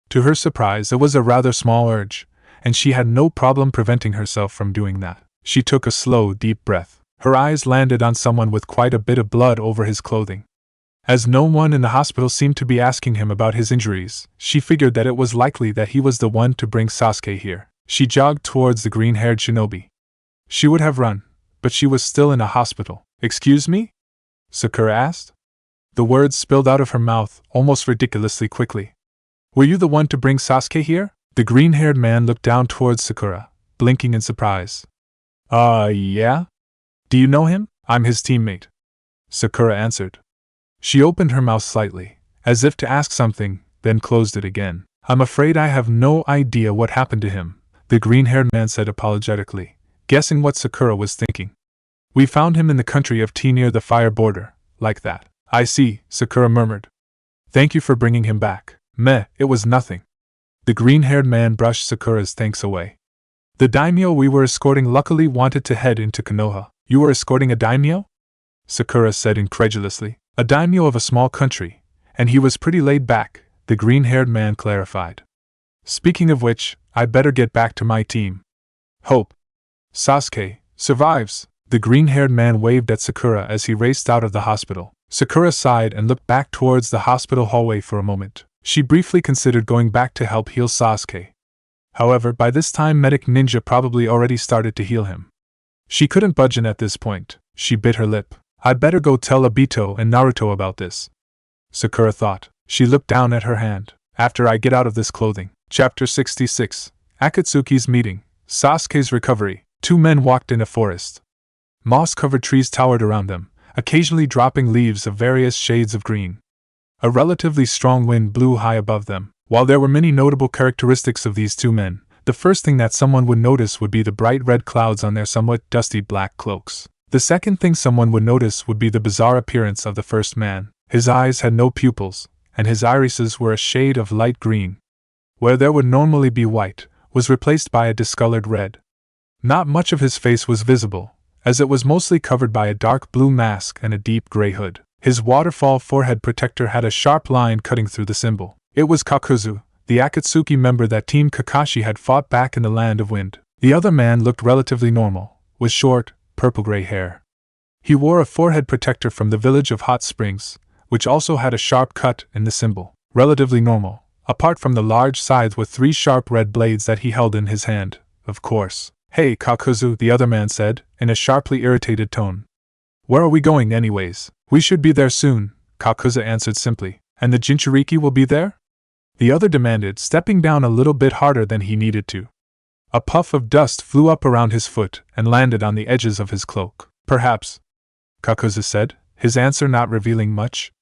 To her surprise, it was a rather small urge, and she had no problem preventing herself from doing that. She took a slow, deep breath. Her eyes landed on someone with quite a bit of blood over his clothing. As no one in the hospital seemed to be asking him about his injuries, she figured that it was likely that he was the one to bring Sasuke here. She jogged towards the green-haired shinobi. She would have run, but she was still in a hospital. Excuse me? Sakura asked. The words spilled out of her mouth almost ridiculously quickly. Were you the one to bring Sasuke here? The green-haired man looked down towards Sakura, blinking in surprise. Yeah? Do you know him? I'm his teammate. Sakura answered. She opened her mouth slightly, as if to ask something, then closed it again. I'm afraid I have no idea what happened to him, the green-haired man said apologetically, guessing what Sakura was thinking. We found him in the country of tea near the fire border, like that. I see, Sakura murmured. Thank you for bringing him back. Meh, it was nothing. The green-haired man brushed Sakura's thanks away. The daimyo we were escorting luckily wanted to head into Konoha. You were escorting a daimyo? Sakura said incredulously. A daimyo of a small country, and he was pretty laid back, the green-haired man clarified. Speaking of which, I'd better get back to my team. Hope Sasuke survives. The green-haired man waved at Sakura as he raced out of the hospital. Sakura sighed and looked back towards the hospital hallway for a moment. She briefly considered going back to help heal Sasuke. However, by this time Medic Ninja probably already started to heal him. She couldn't budge in at this point. She bit her lip. I'd better go tell Obito and Naruto about this, Sakura thought. She looked down at her hand. After I get out of this clothing. Chapter 66. Akatsuki's meeting. Sasuke's recovery. Two men walked in a forest. Moss-covered trees towered around them, occasionally dropping leaves of various shades of green. A relatively strong wind blew high above them. While there were many notable characteristics of these two men, the first thing that someone would notice would be the bright red clouds on their somewhat dusty black cloaks. The second thing someone would notice would be the bizarre appearance of the first man. His eyes had no pupils, and his irises were a shade of light green. Where there would normally be white, was replaced by a discolored red. Not much of his face was visible, as it was mostly covered by a dark blue mask and a deep gray hood. His waterfall forehead protector had a sharp line cutting through the symbol. It was Kakuzu, the Akatsuki member that Team Kakashi had fought back in the Land of Wind. The other man looked relatively normal, with short, purple-gray hair. He wore a forehead protector from the village of Hot Springs, which also had a sharp cut in the symbol. Relatively normal, apart from the large scythe with 3 sharp red blades that he held in his hand, of course. "Hey, Kakuzu," the other man said, in a sharply irritated tone. "Where are we going anyways?" "We should be there soon," Kakuzu answered simply. "And the Jinchuriki will be there?" the other demanded, stepping down a little bit harder than he needed to. A puff of dust flew up around his foot and landed on the edges of his cloak. "Perhaps," Kakuzu said, his answer not revealing much.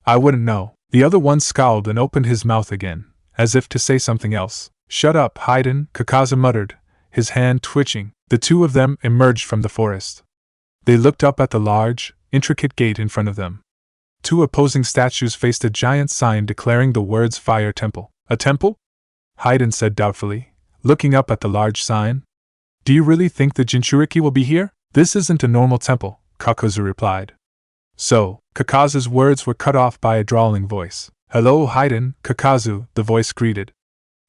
"I wouldn't know." The other one scowled and opened his mouth again, as if to say something else. "Shut up, Haiden," Kakaza muttered, his hand twitching. The two of them emerged from the forest. They looked up at the large, intricate gate in front of them. 2 opposing statues faced a giant sign declaring the words Fire Temple. "A temple?" Haiden said doubtfully, looking up at the large sign. "Do you really think the Jinchuriki will be here?" "This isn't a normal temple," Kakuzu replied. "So," Kakaza's words were cut off by a drawling voice. "Hello, Haiden," Kakazu, the voice greeted.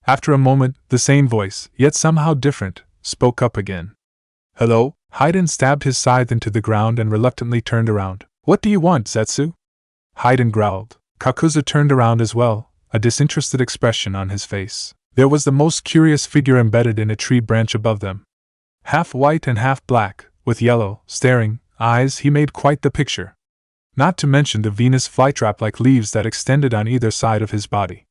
After a moment, the same voice, yet somehow different, spoke up again. "Hello?" Haiden stabbed his scythe into the ground and reluctantly turned around. "What do you want, Zetsu?" Haiden growled. Kakuzu turned around as well, a disinterested expression on his face. There was the most curious figure embedded in a tree branch above them. Half white and half black, with yellow, staring eyes, he made quite the picture. Not to mention the Venus flytrap-like leaves that extended on either side of his body.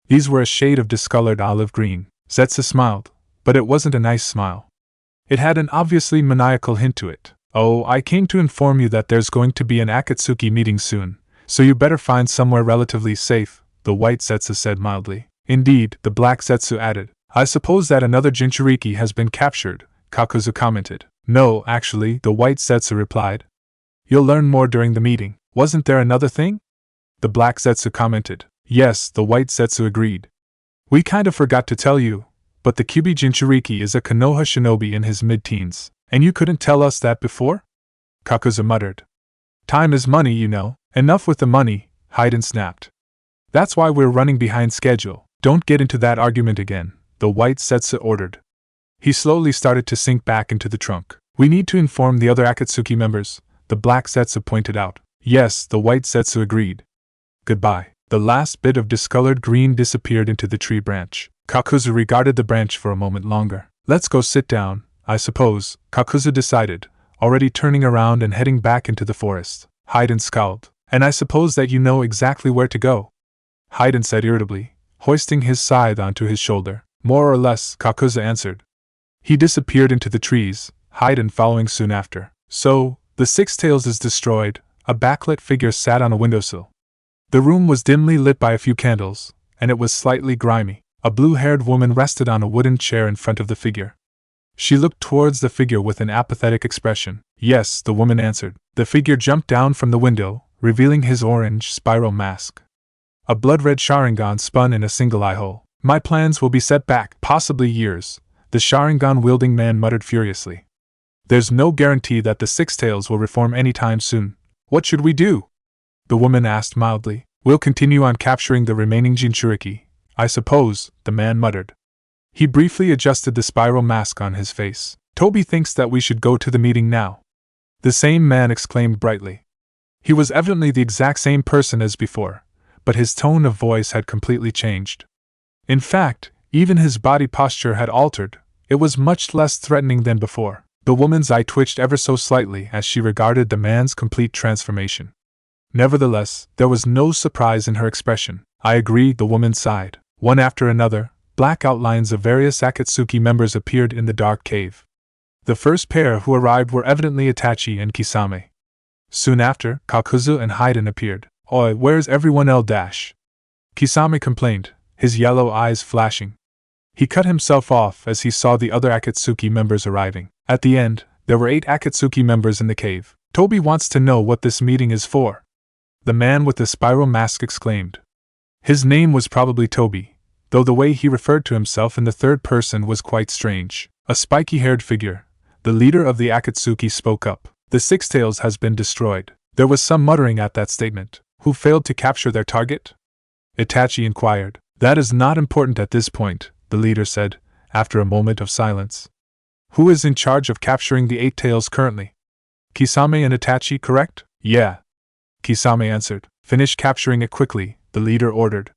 These were a shade of discolored olive green. Zetsu smiled, but it wasn't a nice smile. It had an obviously maniacal hint to it. "Oh, I came to inform you that there's going to be an Akatsuki meeting soon, so you better find somewhere relatively safe," the white Zetsu said mildly. "Indeed," the black Zetsu added. "I suppose that another Jinchuriki has been captured," Kakuzu commented. "No, actually," the white Zetsu replied. "You'll learn more during the meeting." "Wasn't there another thing?" the black Zetsu commented. "Yes," the white Zetsu agreed. "We kind of forgot to tell you, but the Kyubi Jinchuriki is a Konoha shinobi in his mid-teens. And you couldn't tell us that before?" Kakuzu muttered. "Time is money, you know." "Enough with the money," Haiden snapped. "That's why we're running behind schedule." "Don't get into that argument again," the white Zetsu ordered. He slowly started to sink back into the trunk. "We need to inform the other Akatsuki members," the black Zetsu pointed out. "Yes," the white Zetsu agreed. "Goodbye." The last bit of discolored green disappeared into the tree branch. Kakuzu regarded the branch for a moment longer. "Let's go sit down, I suppose," Kakuzu decided, already turning around and heading back into the forest. Haiden scowled. "And I suppose that you know exactly where to go?" Haiden said irritably, hoisting his scythe onto his shoulder. "More or less," Kakuzu answered. He disappeared into the trees, Haiden following soon after. "So, the Six Tails is destroyed," a backlit figure sat on a windowsill. The room was dimly lit by a few candles, and it was slightly grimy. A blue-haired woman rested on a wooden chair in front of the figure. She looked towards the figure with an apathetic expression. "Yes," the woman answered. The figure jumped down from the window, revealing his orange spiral mask. A blood-red Sharingan spun in a single eye hole. "My plans will be set back, possibly years," the Sharingan-wielding man muttered furiously. "There's no guarantee that the Six Tails will reform anytime soon. What should we do?" the woman asked mildly. "We'll continue on capturing the remaining Jinchuriki, I suppose," the man muttered. He briefly adjusted the spiral mask on his face. "Toby thinks that we should go to the meeting now," the same man exclaimed brightly. He was evidently the exact same person as before, but his tone of voice had completely changed. In fact, even his body posture had altered. It was much less threatening than before. The woman's eye twitched ever so slightly as she regarded the man's complete transformation. Nevertheless, there was no surprise in her expression. "I agree," the woman sighed. One after another, black outlines of various Akatsuki members appeared in the dark cave. The first pair who arrived were evidently Itachi and Kisame. Soon after, Kakuzu and Haiden appeared. "Oi, where's everyone else?" Kisame complained, his yellow eyes flashing. He cut himself off as he saw the other Akatsuki members arriving. At the end, there were 8 Akatsuki members in the cave. "Toby wants to know what this meeting is for," the man with the spiral mask exclaimed. His name was probably Toby, though the way he referred to himself in the third person was quite strange. A spiky-haired figure, the leader of the Akatsuki, spoke up. "The Six Tails has been destroyed." There was some muttering at that statement. "Who failed to capture their target?" Itachi inquired. "That is not important at this point," the leader said, after a moment of silence. Who is in charge of capturing the 8 tails currently? Kisame and Itachi, correct? Yeah. Kisame answered. Finish capturing it quickly, the leader ordered.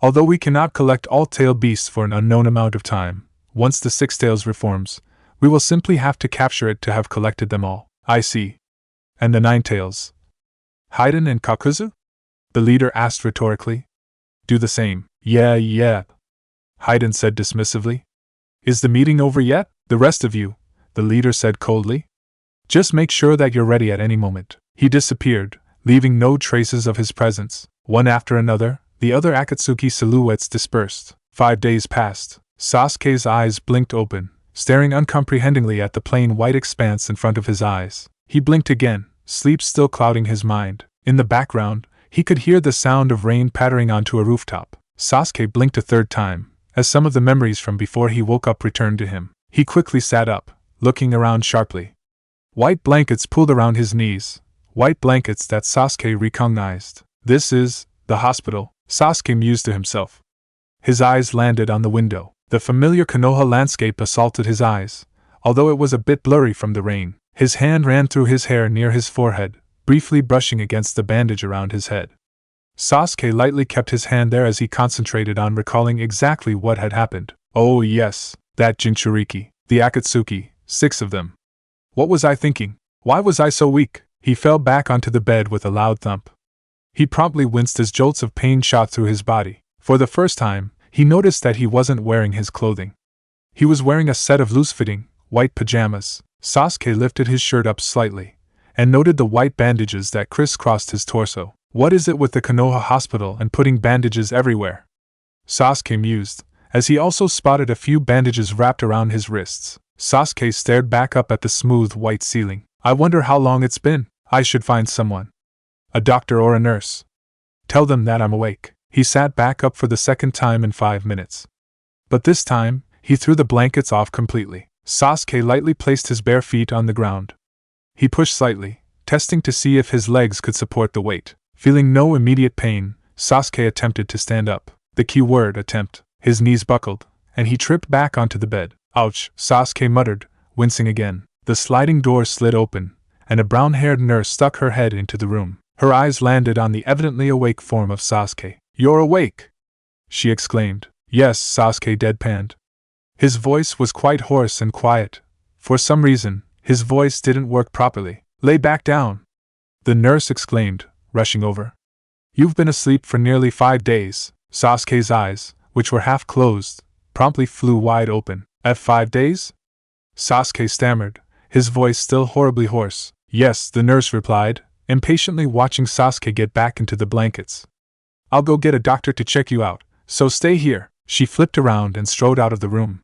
Although we cannot collect all tail beasts for an unknown amount of time, once the 6 tails reforms, we will simply have to capture it to have collected them all. I see. And the 9 tails? Haiden and Kakuzu? The leader asked rhetorically. Do the same. Yeah. Haiden said dismissively. Is the meeting over yet? The rest of you, the leader said coldly. Just make sure that you're ready at any moment. He disappeared, leaving no traces of his presence. One after another, the other Akatsuki silhouettes dispersed. 5 days passed. Sasuke's eyes blinked open, staring uncomprehendingly at the plain white expanse in front of his eyes. He blinked again, sleep still clouding his mind. In the background, he could hear the sound of rain pattering onto a rooftop. Sasuke blinked a 3rd time, as some of the memories from before he woke up returned to him. He quickly sat up, looking around sharply. White blankets pulled around his knees, white blankets that Sasuke recognized. This is the hospital, Sasuke mused to himself. His eyes landed on the window. The familiar Konoha landscape assaulted his eyes, although it was a bit blurry from the rain. His hand ran through his hair near his forehead, briefly brushing against the bandage around his head. Sasuke lightly kept his hand there as he concentrated on recalling exactly what had happened. Oh yes, that Jinchuriki, the Akatsuki, 6 of them. What was I thinking? Why was I so weak? He fell back onto the bed with a loud thump. He promptly winced as jolts of pain shot through his body. For the first time, he noticed that he wasn't wearing his clothing. He was wearing a set of loose-fitting, white pajamas. Sasuke lifted his shirt up slightly, and noted the white bandages that crisscrossed his torso. What is it with the Konoha hospital and putting bandages everywhere? Sasuke mused, as he also spotted a few bandages wrapped around his wrists. Sasuke stared back up at the smooth white ceiling. I wonder how long it's been. I should find someone. A doctor or a nurse. Tell them that I'm awake. He sat back up for the 2nd time in 5 minutes. But this time, he threw the blankets off completely. Sasuke lightly placed his bare feet on the ground. He pushed slightly, testing to see if his legs could support the weight. Feeling no immediate pain, Sasuke attempted to stand up. The key word, attempt. His knees buckled, and he tripped back onto the bed. Ouch, Sasuke muttered, wincing again. The sliding door slid open, and a brown-haired nurse stuck her head into the room. Her eyes landed on the evidently awake form of Sasuke. You're awake! She exclaimed. Yes, Sasuke deadpanned. His voice was quite hoarse and quiet. For some reason, his voice didn't work properly. Lay back down! The nurse exclaimed, rushing over. You've been asleep for nearly 5 days. Sasuke's eyes, which were half closed, promptly flew wide open. 5 days? Sasuke stammered, his voice still horribly hoarse. Yes, the nurse replied, impatiently watching Sasuke get back into the blankets. I'll go get a doctor to check you out, so stay here. She flipped around and strode out of the room.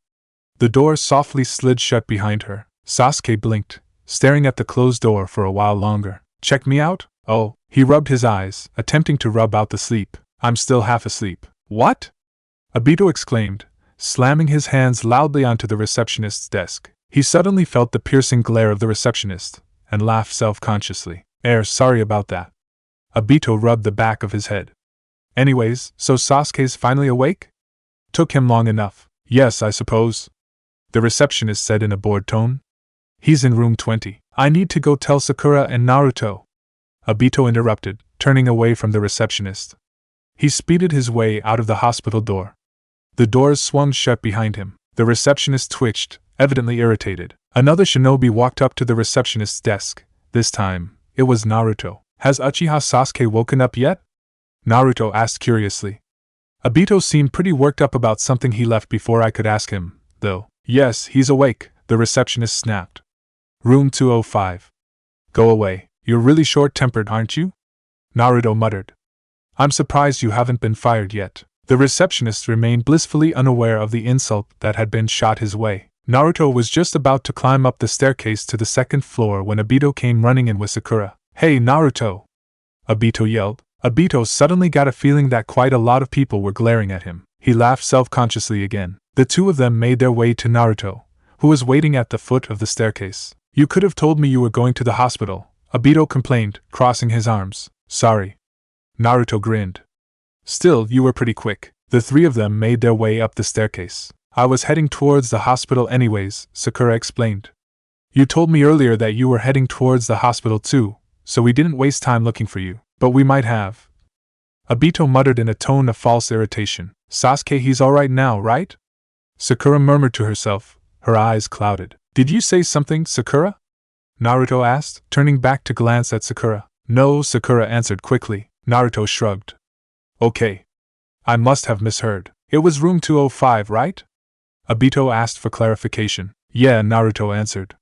The door softly slid shut behind her. Sasuke blinked, staring at the closed door for a while longer. Check me out? Oh, he rubbed his eyes, attempting to rub out the sleep. I'm still half asleep. What? Obito exclaimed, slamming his hands loudly onto the receptionist's desk. He suddenly felt the piercing glare of the receptionist, and laughed self-consciously. Sorry about that. Obito rubbed the back of his head. Anyways, so Sasuke's finally awake? Took him long enough. Yes, I suppose. The receptionist said in a bored tone. He's in room 20. I need to go tell Sakura and Naruto. Obito interrupted, turning away from the receptionist. He speeded his way out of the hospital door. The doors swung shut behind him. The receptionist twitched, evidently irritated. Another shinobi walked up to the receptionist's desk. This time, it was Naruto. Has Uchiha Sasuke woken up yet? Naruto asked curiously. Obito seemed pretty worked up about something he left before I could ask him, though. Yes, he's awake, the receptionist snapped. Room 205. Go away, you're really short-tempered, aren't you? Naruto muttered. I'm surprised you haven't been fired yet. The receptionist remained blissfully unaware of the insult that had been shot his way. Naruto was just about to climb up the staircase to the 2nd floor when Obito came running in with Sakura. Hey, Naruto! Obito yelled. Obito suddenly got a feeling that quite a lot of people were glaring at him. He laughed self-consciously again. The two of them made their way to Naruto, who was waiting at the foot of the staircase. You could have told me you were going to the hospital, Obito complained, crossing his arms. Sorry. Naruto grinned. Still, you were pretty quick. The 3 of them made their way up the staircase. I was heading towards the hospital anyways, Sakura explained. You told me earlier that you were heading towards the hospital too, so we didn't waste time looking for you, but we might have. Obito muttered in a tone of false irritation. Sasuke, he's alright now, right? Sakura murmured to herself, her eyes clouded. Did you say something, Sakura? Naruto asked, turning back to glance at Sakura. No, Sakura answered quickly. Naruto shrugged. Okay. I must have misheard. It was room 205, right? Obito asked for clarification. Yeah, Naruto answered.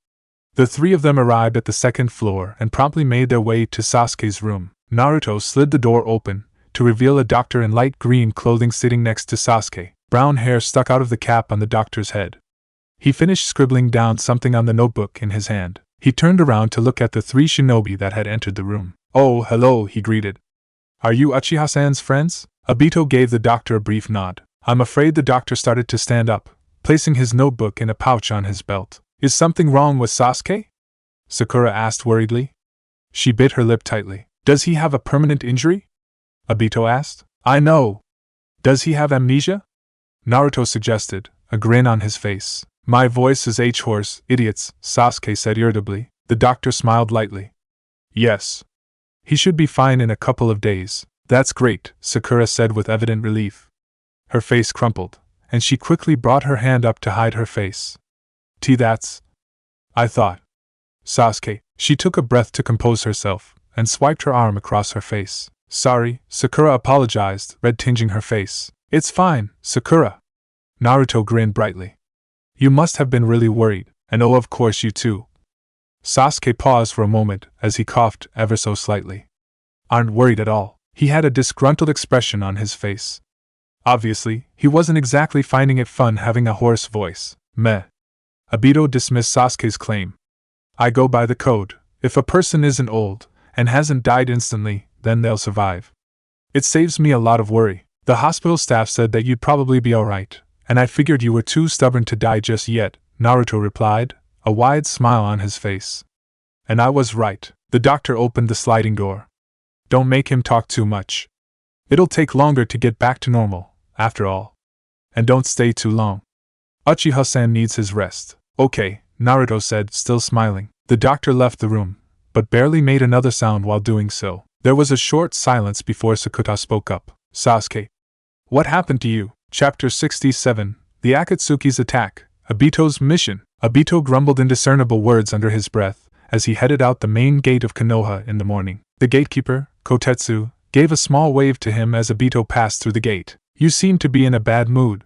The three of them arrived at the second floor and promptly made their way to Sasuke's room. Naruto slid the door open to reveal a doctor in light green clothing sitting next to Sasuke. Brown hair stuck out of the cap on the doctor's head. He finished scribbling down something on the notebook in his hand. He turned around to look at the three shinobi that had entered the room. Oh, hello, he greeted. Are you Uchiha-san's friends? Obito gave the doctor a brief nod. I'm afraid the doctor started to stand up, placing his notebook in a pouch on his belt. Is something wrong with Sasuke? Sakura asked worriedly. She bit her lip tightly. Does he have a permanent injury? Obito asked. I know. Does he have amnesia? Naruto suggested, a grin on his face. My voice is H-horse, idiots, Sasuke said irritably. The doctor smiled lightly. Yes. He should be fine in a couple of days. That's great, Sakura said with evident relief. Her face crumpled, and she quickly brought her hand up to hide her face. That's. I thought. Sasuke. She took a breath to compose herself, and swiped her arm across her face. Sorry, Sakura apologized, red tinging her face. It's fine, Sakura. Naruto grinned brightly. You must have been really worried, and oh, of course you too. Sasuke paused for a moment as he coughed ever so slightly. Aren't worried at all. He had a disgruntled expression on his face. Obviously, he wasn't exactly finding it fun having a hoarse voice. Meh. Obito dismissed Sasuke's claim. I go by the code. If a person isn't old, and hasn't died instantly, then they'll survive. It saves me a lot of worry. The hospital staff said that you'd probably be alright, and I figured you were too stubborn to die just yet, Naruto replied, a wide smile on his face. And I was right. The doctor opened the sliding door. Don't make him talk too much. It'll take longer to get back to normal, after all. And don't stay too long. Uchiha-san needs his rest. Okay, Naruto said, still smiling. The doctor left the room, but barely made another sound while doing so. There was a short silence before Sakura spoke up. Sasuke. What happened to you? Chapter 67, The Akatsuki's Attack, Obito's Mission. Obito grumbled indiscernible words under his breath as he headed out the main gate of Konoha in the morning. The gatekeeper, Kotetsu, gave a small wave to him as Obito passed through the gate. You seem to be in a bad mood.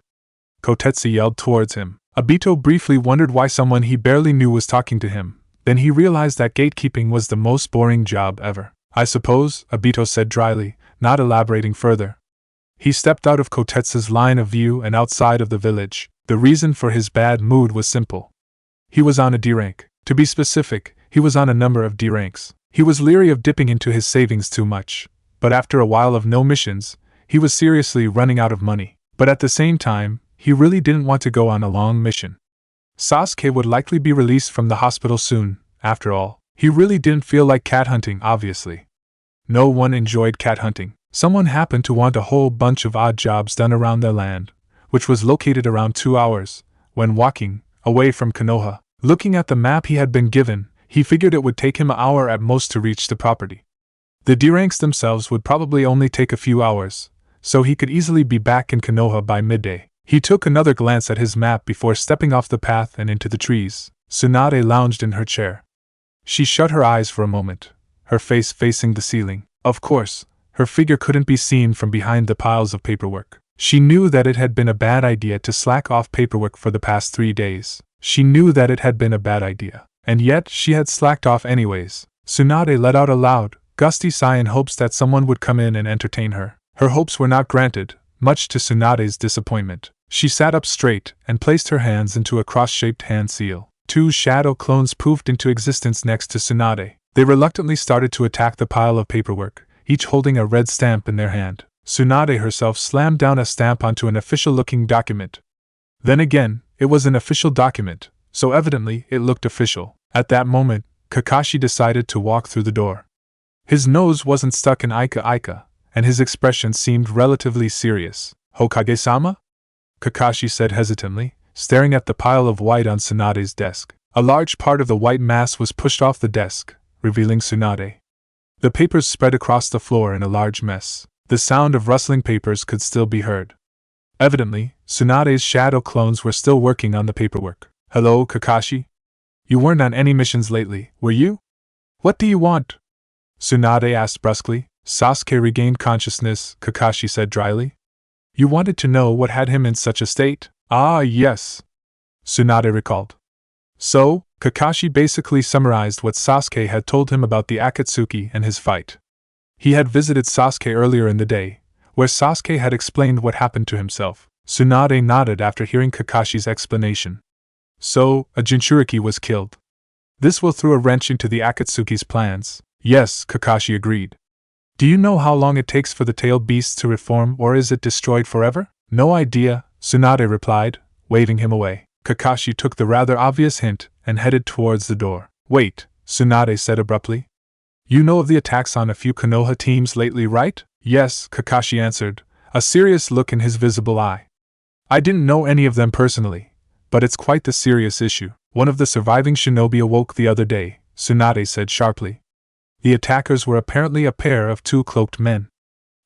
Kotetsu yelled towards him. Obito briefly wondered why someone he barely knew was talking to him. Then he realized that gatekeeping was the most boring job ever. I suppose, Obito said dryly, not elaborating further. He stepped out of Kotetsu's line of view and outside of the village. The reason for his bad mood was simple. He was on a D rank. To be specific, he was on a number of D ranks. He was leery of dipping into his savings too much, but after a while of no missions, he was seriously running out of money. But at the same time, he really didn't want to go on a long mission. Sasuke would likely be released from the hospital soon, after all. He really didn't feel like cat hunting, obviously. No one enjoyed cat hunting. Someone happened to want a whole bunch of odd jobs done around their land, which was located around 2 hours, when walking, away from Konoha. Looking at the map he had been given, he figured it would take him an hour at most to reach the property. The D ranks themselves would probably only take a few hours, so he could easily be back in Konoha by midday. He took another glance at his map before stepping off the path and into the trees. Tsunade lounged in her chair. She shut her eyes for a moment, her face facing the ceiling. Of course, her figure couldn't be seen from behind the piles of paperwork. She knew that it had been a bad idea to slack off paperwork for the past 3 days. She knew that it had been a bad idea. And yet, she had slacked off anyways. Tsunade let out a loud, gusty sigh in hopes that someone would come in and entertain her. Her hopes were not granted, much to Tsunade's disappointment. She sat up straight and placed her hands into a cross-shaped hand seal. 2 shadow clones poofed into existence next to Tsunade. They reluctantly started to attack the pile of paperwork, each holding a red stamp in their hand. Tsunade herself slammed down a stamp onto an official-looking document. Then again, it was an official document, so evidently it looked official. At that moment, Kakashi decided to walk through the door. His nose wasn't stuck in Aika, and his expression seemed relatively serious. Hokage-sama? Kakashi said hesitantly, staring at the pile of white on Tsunade's desk. A large part of the white mass was pushed off the desk, revealing Tsunade. The papers spread across the floor in a large mess. The sound of rustling papers could still be heard. Evidently, Tsunade's shadow clones were still working on the paperwork. Hello, Kakashi? You weren't on any missions lately, were you? What do you want? Tsunade asked brusquely. Sasuke regained consciousness, Kakashi said dryly. You wanted to know what had him in such a state? Ah, yes. Tsunade recalled. So, Kakashi basically summarized what Sasuke had told him about the Akatsuki and his fight. He had visited Sasuke earlier in the day, where Sasuke had explained what happened to himself. Tsunade nodded after hearing Kakashi's explanation. So, a Jinchuriki was killed. This will throw a wrench into the Akatsuki's plans. Yes, Kakashi agreed. Do you know how long it takes for the tailed beast to reform, or is it destroyed forever? No idea, Tsunade replied, waving him away. Kakashi took the rather obvious hint and headed towards the door. Wait, Tsunade said abruptly. You know of the attacks on a few Konoha teams lately, right? Yes, Kakashi answered, a serious look in his visible eye. I didn't know any of them personally, but it's quite the serious issue. One of the surviving shinobi awoke the other day, Tsunade said sharply. The attackers were apparently a pair of two cloaked men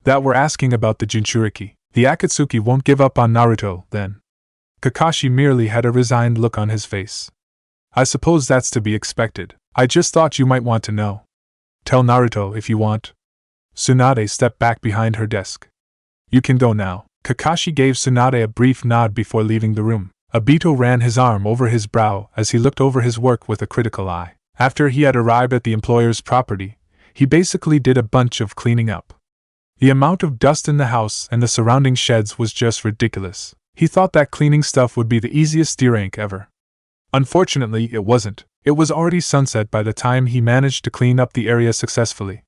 that were asking about the Jinchuriki. The Akatsuki won't give up on Naruto, then. Kakashi merely had a resigned look on his face. I suppose that's to be expected. I just thought you might want to know. Tell Naruto if you want. Tsunade stepped back behind her desk. You can go now. Kakashi gave Tsunade a brief nod before leaving the room. Obito ran his arm over his brow as he looked over his work with a critical eye. After he had arrived at the employer's property, he basically did a bunch of cleaning up. The amount of dust in the house and the surrounding sheds was just ridiculous. He thought that cleaning stuff would be the easiest D-rank ever. Unfortunately, it wasn't. It was already sunset by the time he managed to clean up the area successfully.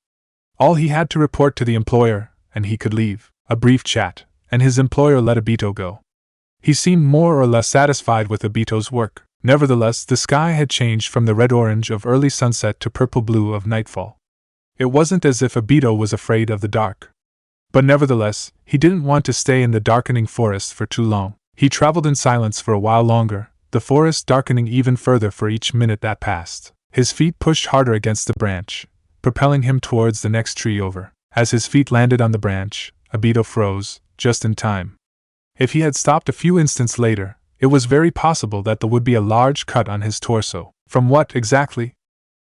All he had to report to the employer, and he could leave. A brief chat, and his employer let Obito go. He seemed more or less satisfied with Obito's work. Nevertheless, the sky had changed from the red-orange of early sunset to purple-blue of nightfall. It wasn't as if Obito was afraid of the dark. But nevertheless, he didn't want to stay in the darkening forest for too long. He traveled in silence for a while longer, the forest darkening even further for each minute that passed. His feet pushed harder against the branch, propelling him towards the next tree over. As his feet landed on the branch, Obito froze, just in time. If he had stopped a few instants later, it was very possible that there would be a large cut on his torso. From what exactly?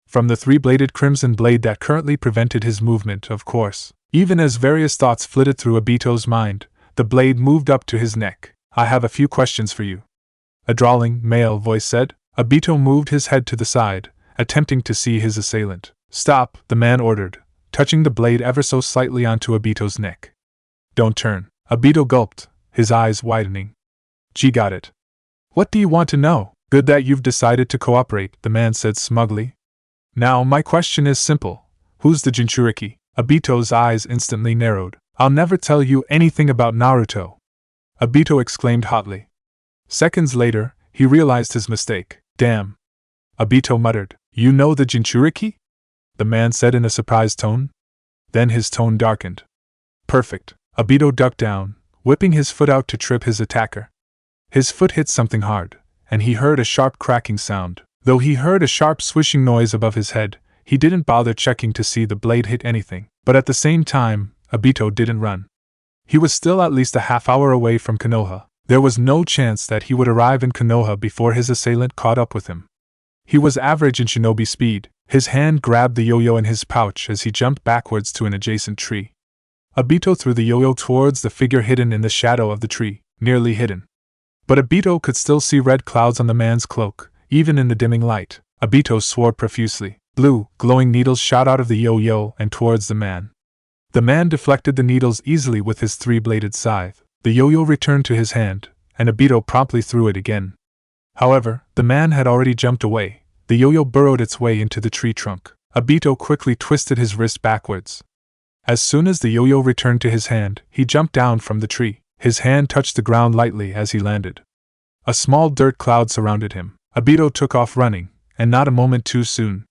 From the three-bladed crimson blade that currently prevented his movement, of course. Even as various thoughts flitted through Obito's mind, the blade moved up to his neck. I have a few questions for you. A drawling, male voice said. Obito moved his head to the side, attempting to see his assailant. Stop, the man ordered, touching the blade ever so slightly onto Obito's neck. Don't turn. Obito gulped, his eyes widening. Gee, got it. What do you want to know? Good that you've decided to cooperate, the man said smugly. Now, my question is simple. Who's the Jinchuriki? Obito's eyes instantly narrowed. I'll never tell you anything about Naruto, Obito exclaimed hotly. Seconds later, he realized his mistake. Damn. Obito muttered. You know the Jinchuriki? The man said in a surprised tone. Then his tone darkened. Perfect. Obito ducked down, whipping his foot out to trip his attacker. His foot hit something hard, and he heard a sharp cracking sound. Though he heard a sharp swishing noise above his head, he didn't bother checking to see the blade hit anything. But at the same time, Obito didn't run. He was still at least a half hour away from Konoha. There was no chance that he would arrive in Konoha before his assailant caught up with him. He was average in shinobi speed. His hand grabbed the yo-yo in his pouch as he jumped backwards to an adjacent tree. Obito threw the yo-yo towards the figure hidden in the shadow of the tree, nearly hidden. But Obito could still see red clouds on the man's cloak, even in the dimming light. Obito swore profusely. Blue, glowing needles shot out of the yo-yo and towards the man. The man deflected the needles easily with his three-bladed scythe. The yo-yo returned to his hand, and Obito promptly threw it again. However, the man had already jumped away. The yo-yo burrowed its way into the tree trunk. Obito quickly twisted his wrist backwards. As soon as the yo-yo returned to his hand, he jumped down from the tree. His hand touched the ground lightly as he landed. A small dirt cloud surrounded him. Obito took off running, and not a moment too soon.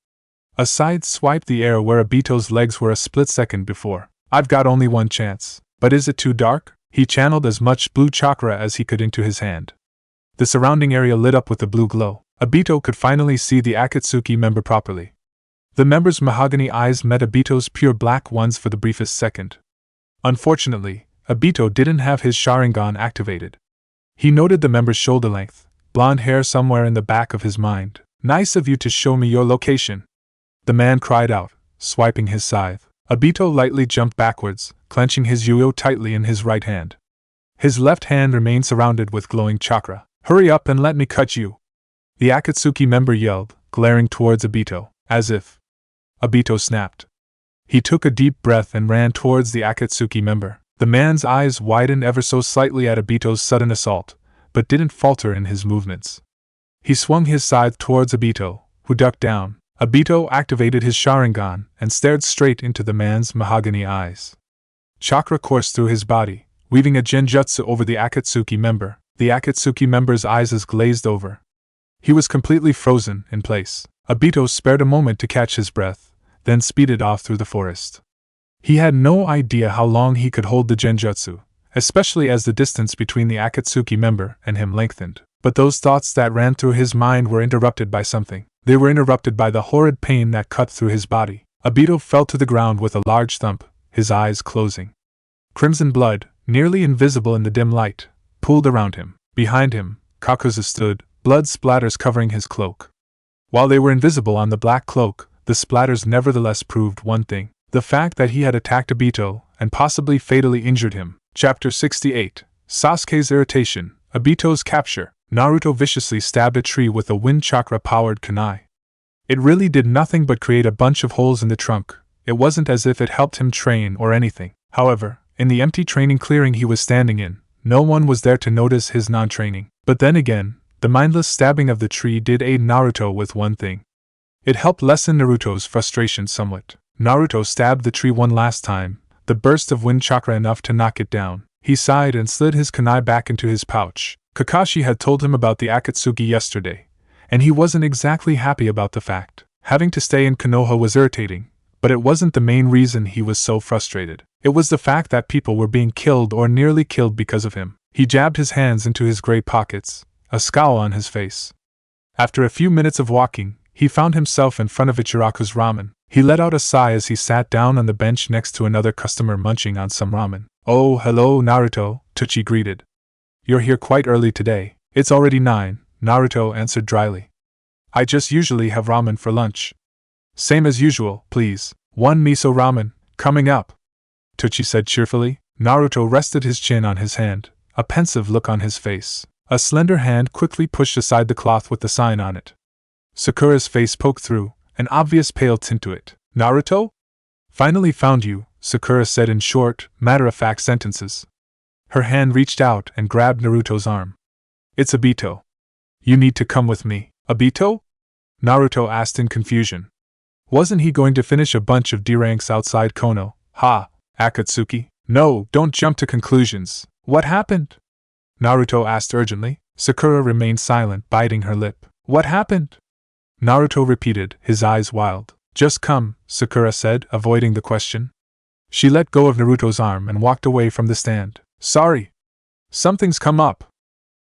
A scythe swiped the air where Obito's legs were a split second before. I've got only one chance. But is it too dark? He channeled as much blue chakra as he could into his hand. The surrounding area lit up with a blue glow. Obito could finally see the Akatsuki member properly. The member's mahogany eyes met Obito's pure black ones for the briefest second. Unfortunately, Obito didn't have his Sharingan activated. He noted the member's shoulder length, blonde hair somewhere in the back of his mind. "Nice of you to show me your location," the man cried out, swiping his scythe. Obito lightly jumped backwards, clenching his Yuyo tightly in his right hand. His left hand remained surrounded with glowing chakra. "Hurry up and let me cut you!" the Akatsuki member yelled, glaring towards Obito, as if. Obito snapped. He took a deep breath and ran towards the Akatsuki member. The man's eyes widened ever so slightly at Obito's sudden assault, but didn't falter in his movements. He swung his scythe towards Obito, who ducked down. Obito activated his Sharingan and stared straight into the man's mahogany eyes. Chakra coursed through his body, weaving a genjutsu over the Akatsuki member. The Akatsuki member's eyes glazed over. He was completely frozen in place. Obito spared a moment to catch his breath, then speeded off through the forest. He had no idea how long he could hold the genjutsu, especially as the distance between the Akatsuki member and him lengthened. But those thoughts that ran through his mind were interrupted by something. They were interrupted by the horrid pain that cut through his body. Obito fell to the ground with a large thump, his eyes closing. Crimson blood, nearly invisible in the dim light, pooled around him. Behind him, Kakuzu stood, blood splatters covering his cloak. While they were invisible on the black cloak, the splatters nevertheless proved one thing: the fact that he had attacked Obito and possibly fatally injured him. Chapter 68. Sasuke's irritation. Obito's capture. Naruto viciously stabbed a tree with a wind chakra-powered kunai. It really did nothing but create a bunch of holes in the trunk. It wasn't as if it helped him train or anything. However, in the empty training clearing he was standing in, no one was there to notice his non-training. But then again, the mindless stabbing of the tree did aid Naruto with one thing. It helped lessen Naruto's frustration somewhat. Naruto stabbed the tree one last time, the burst of wind chakra enough to knock it down. He sighed and slid his kunai back into his pouch. Kakashi had told him about the Akatsuki yesterday, and he wasn't exactly happy about the fact. Having to stay in Konoha was irritating, but it wasn't the main reason he was so frustrated. It was the fact that people were being killed or nearly killed because of him. He jabbed his hands into his gray pockets, a scowl on his face. After a few minutes of walking, he found himself in front of Ichiraku's ramen. He let out a sigh as he sat down on the bench next to another customer munching on some ramen. "Oh, hello, Naruto," Tsuchi greeted. "You're here quite early today." "It's already 9, Naruto answered dryly. "I just usually have ramen for lunch." "Same as usual, please. 1 miso ramen, coming up," Tsuchi said cheerfully. Naruto rested his chin on his hand, a pensive look on his face. A slender hand quickly pushed aside the cloth with the sign on it. Sakura's face poked through, an obvious pale tint to it. "Naruto? Finally found you," Sakura said in short, matter-of-fact sentences. Her hand reached out and grabbed Naruto's arm. "It's Obito. You need to come with me." "Obito?" Naruto asked in confusion. Wasn't he going to finish a bunch of D-ranks outside Kono? "Ha, Akatsuki. No, don't jump to conclusions. What happened?" Naruto asked urgently. Sakura remained silent, biting her lip. "What happened?" Naruto repeated, his eyes wild. "Just come," Sakura said, avoiding the question. She let go of Naruto's arm and walked away from the stand. "Sorry. Something's come up."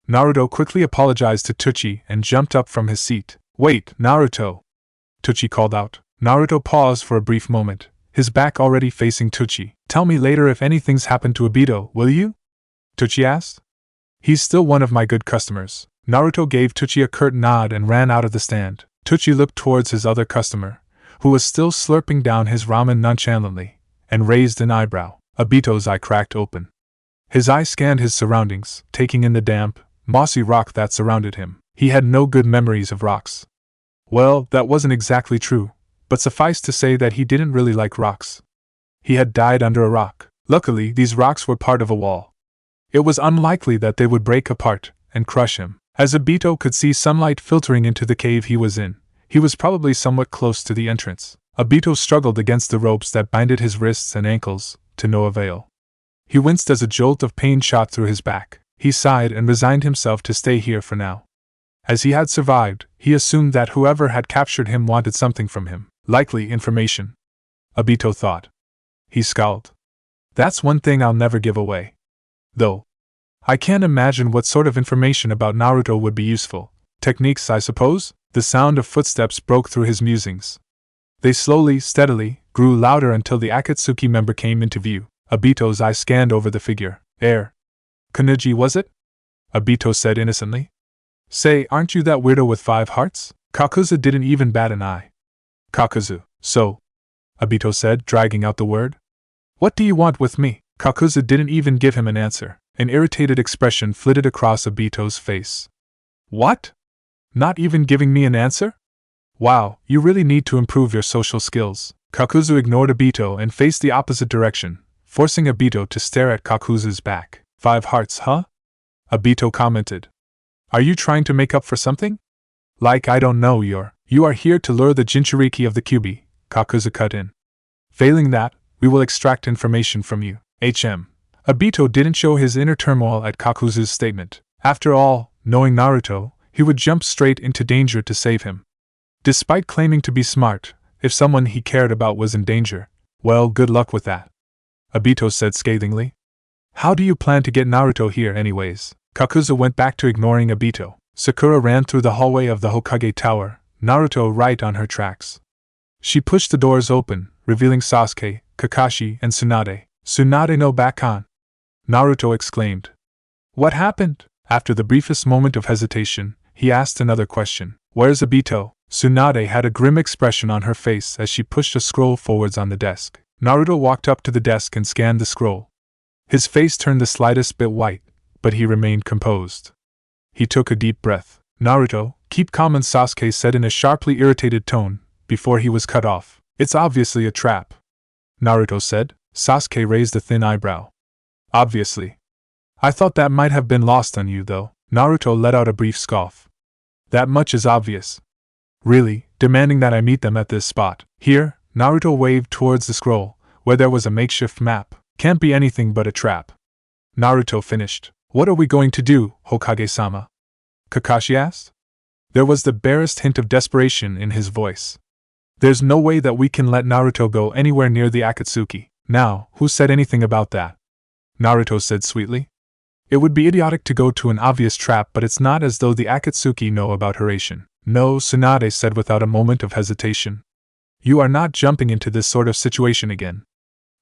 Naruto quickly apologized to Tsuchi and jumped up from his seat. "Wait, Naruto!" Tsuchi called out. Naruto paused for a brief moment, his back already facing Tsuchi. "Tell me later if anything's happened to Obito, will you?" Tsuchi asked. "He's still one of my good customers." Naruto gave Tsuchi a curt nod and ran out of the stand. Tsuchi looked towards his other customer, who was still slurping down his ramen nonchalantly, and raised an eyebrow. Obito's eye cracked open. His eye scanned his surroundings, taking in the damp, mossy rock that surrounded him. He had no good memories of rocks. Well, that wasn't exactly true, but suffice to say that he didn't really like rocks. He had died under a rock. Luckily, these rocks were part of a wall. It was unlikely that they would break apart and crush him. As Obito could see sunlight filtering into the cave he was in, he was probably somewhat close to the entrance. Obito struggled against the ropes that binded his wrists and ankles, to no avail. He winced as a jolt of pain shot through his back. He sighed and resigned himself to stay here for now. As he had survived, he assumed that whoever had captured him wanted something from him. Likely information, Obito thought. He scowled. "That's one thing I'll never give away." though. I can't imagine what sort of information about Naruto would be useful. Techniques, I suppose? The sound of footsteps broke through his musings. They slowly, steadily, grew louder until the Akatsuki member came into view. Obito's eye scanned over the figure. Konoji, was it? Obito said innocently. Say, aren't you that weirdo with 5 hearts? Kakuzu didn't even bat an eye. Kakuzu, so? Obito said, dragging out the word. What do you want with me? Kakuzu didn't even give him an answer. An irritated expression flitted across Obito's face. What? Not even giving me an answer? Wow, you really need to improve your social skills. Kakuzu ignored Obito and faced the opposite direction, forcing Obito to stare at Kakuzu's back. 5 hearts, huh? Obito commented. Are you trying to make up for something? Like I don't know you are here to lure the Jinchuriki of the Kyuubi, Kakuzu cut in. Failing that, we will extract information from you. Obito didn't show his inner turmoil at Kakuzu's statement. After all, knowing Naruto, he would jump straight into danger to save him. Despite claiming to be smart, if someone he cared about was in danger, well, good luck with that. Obito said scathingly. How do you plan to get Naruto here anyways? Kakuzu went back to ignoring Obito. Sakura ran through the hallway of the Hokage Tower, Naruto right on her tracks. She pushed the doors open, revealing Sasuke, Kakashi, and Tsunade. Tsunade no Bakkan! Naruto exclaimed. What happened? After the briefest moment of hesitation, he asked another question. Where's Obito? Tsunade had a grim expression on her face as she pushed a scroll forwards on the desk. Naruto walked up to the desk and scanned the scroll. His face turned the slightest bit white, but he remained composed. He took a deep breath. Naruto, keep calm, and Sasuke said in a sharply irritated tone, before he was cut off. It's obviously a trap. Naruto said. Sasuke raised a thin eyebrow. Obviously. I thought that might have been lost on you, though. Naruto let out a brief scoff. That much is obvious. Really, demanding that I meet them at this spot. Here, Naruto waved towards the scroll, where there was a makeshift map. Can't be anything but a trap. Naruto finished. What are we going to do, Hokage-sama? Kakashi asked. There was the barest hint of desperation in his voice. There's no way that we can let Naruto go anywhere near the Akatsuki. Now, who said anything about that? Naruto said sweetly. It would be idiotic to go to an obvious trap, but it's not as though the Akatsuki know about Hiraishin. No, Tsunade said without a moment of hesitation. You are not jumping into this sort of situation again.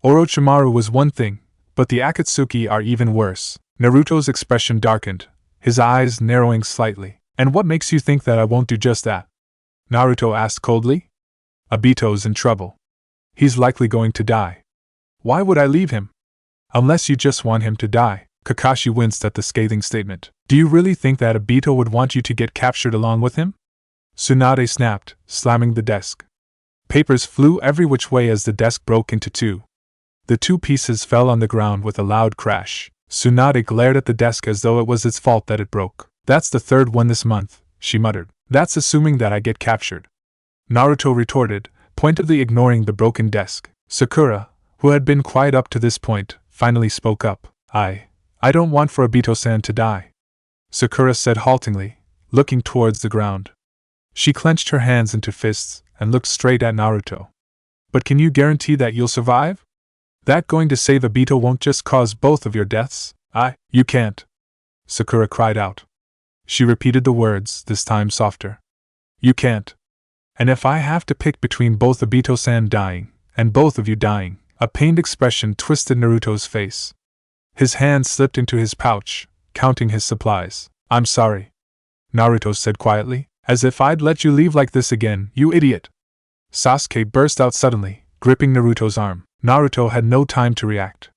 Orochimaru was one thing, but the Akatsuki are even worse. Naruto's expression darkened, his eyes narrowing slightly. And what makes you think that I won't do just that? Naruto asked coldly. Obito's in trouble. He's likely going to die. Why would I leave him? Unless you just want him to die. Kakashi winced at the scathing statement. Do you really think that Obito would want you to get captured along with him? Tsunade snapped, slamming the desk. Papers flew every which way as the desk broke into 2. The 2 pieces fell on the ground with a loud crash. Tsunade glared at the desk as though it was its fault that it broke. That's the 3rd one this month, she muttered. That's assuming that I get captured. Naruto retorted, pointedly ignoring the broken desk. Sakura, who had been quiet up to this point, finally spoke up. I don't want for Obito-san to die. Sakura said haltingly, looking towards the ground. She clenched her hands into fists and looked straight at Naruto. But can you guarantee that you'll survive? That going to save Obito won't just cause both of your deaths? You can't. Sakura cried out. She repeated the words, this time softer. You can't. And if I have to pick between both Obito-san dying and both of you dying, a pained expression twisted Naruto's face. His hand slipped into his pouch, counting his supplies. I'm sorry, Naruto said quietly. As if I'd let you leave like this again, you idiot. Sasuke burst out suddenly, gripping Naruto's arm. Naruto had no time to react.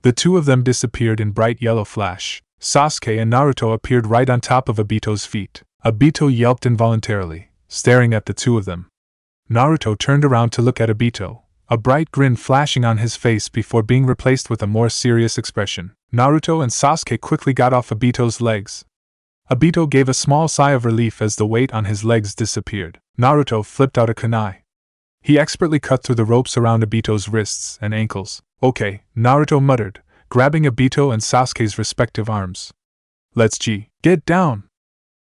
The 2 of them disappeared in bright yellow flash. Sasuke and Naruto appeared right on top of Obito's feet. Obito yelped involuntarily, staring at the 2 of them. Naruto turned around to look at Obito, a bright grin flashing on his face before being replaced with a more serious expression. Naruto and Sasuke quickly got off Obito's legs. Obito gave a small sigh of relief as the weight on his legs disappeared. Naruto flipped out a kunai. He expertly cut through the ropes around Obito's wrists and ankles. Okay, Naruto muttered, grabbing Obito and Sasuke's respective arms. Let's get down!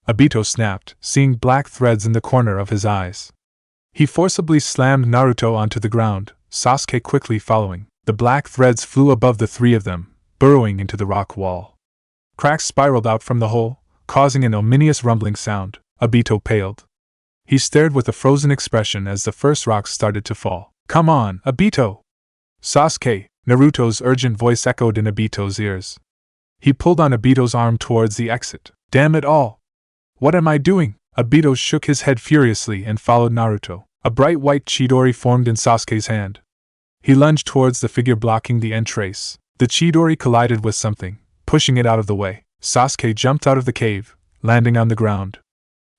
Obito snapped, seeing black threads in the corner of his eyes. He forcibly slammed Naruto onto the ground, Sasuke quickly following. The black threads flew above the 3 of them, burrowing into the rock wall. Cracks spiraled out from the hole, causing an ominous rumbling sound. Obito paled. He stared with a frozen expression as the first rocks started to fall. "Come on, Obito!" Sasuke, Naruto's urgent voice echoed in Obito's ears. He pulled on Obito's arm towards the exit. "Damn it all! What am I doing?" Obito shook his head furiously and followed Naruto. A bright white Chidori formed in Sasuke's hand. He lunged towards the figure blocking the entrance. The Chidori collided with something, pushing it out of the way. Sasuke jumped out of the cave, landing on the ground.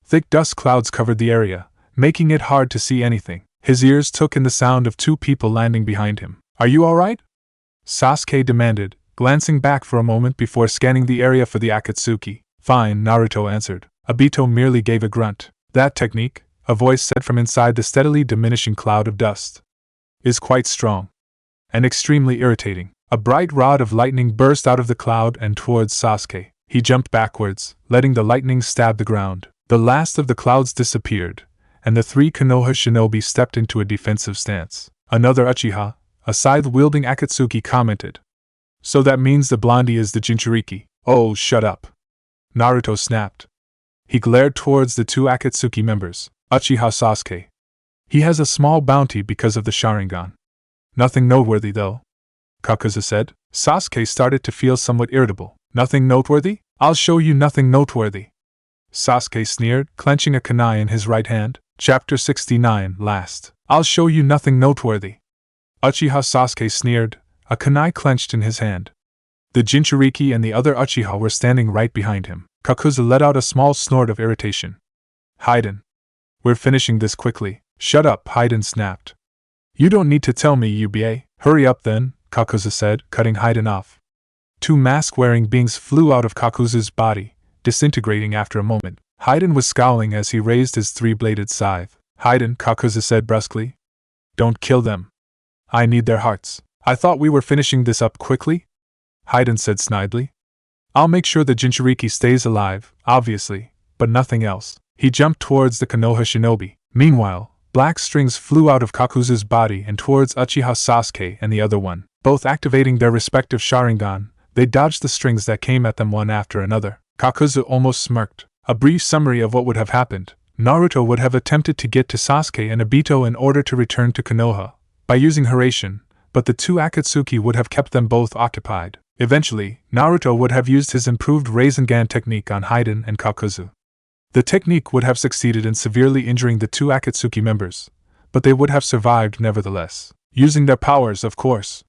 Thick dust clouds covered the area, making it hard to see anything. His ears took in the sound of two people landing behind him. "Are you alright?" Sasuke demanded, glancing back for a moment before scanning the area for the Akatsuki. "Fine," Naruto answered. Obito merely gave a grunt. "That technique," a voice said from inside the steadily diminishing cloud of dust, "is quite strong. And extremely irritating." A bright rod of lightning burst out of the cloud and towards Sasuke. He jumped backwards, letting the lightning stab the ground. The last of the clouds disappeared, and the three Konoha shinobi stepped into a defensive stance. Another Uchiha, a scythe-wielding Akatsuki, commented. "So that means the blondie is the Jinchuriki." "Oh, shut up!" Naruto snapped. He glared towards the two Akatsuki members. "Uchiha Sasuke. He has a small bounty because of the Sharingan. Nothing noteworthy though," Kakuzu said. Sasuke started to feel somewhat irritable. "Nothing noteworthy? I'll show you nothing noteworthy," Sasuke sneered, clenching a kunai in his right hand. Chapter 69 Last. "I'll show you nothing noteworthy," Uchiha Sasuke sneered, a kunai clenched in his hand. The Jinchuriki and the other Uchiha were standing right behind him. Kakuzu let out a small snort of irritation. "Haiden. We're finishing this quickly." "Shut up," Haiden snapped. "You don't need to tell me, Uba. Hurry up then," Kakuzu said, cutting Haiden off. Two mask-wearing beings flew out of Kakuzu's body, disintegrating after a moment. Haiden was scowling as he raised his three-bladed scythe. "Haiden," Kakuzu said brusquely. "Don't kill them. I need their hearts." "I thought we were finishing this up quickly," Haiden said snidely. "I'll make sure the Jinchuriki stays alive, obviously, but nothing else." He jumped towards the Konoha shinobi. Meanwhile, black strings flew out of Kakuzu's body and towards Uchiha Sasuke and the other one. Both activating their respective Sharingan, they dodged the strings that came at them one after another. Kakuzu almost smirked. A brief summary of what would have happened. Naruto would have attempted to get to Sasuke and Obito in order to return to Konoha, by using Hiraishin, but the two Akatsuki would have kept them both occupied. Eventually, Naruto would have used his improved Rasengan technique on Haiden and Kakuzu. The technique would have succeeded in severely injuring the two Akatsuki members, but they would have survived nevertheless. Using their powers, of course.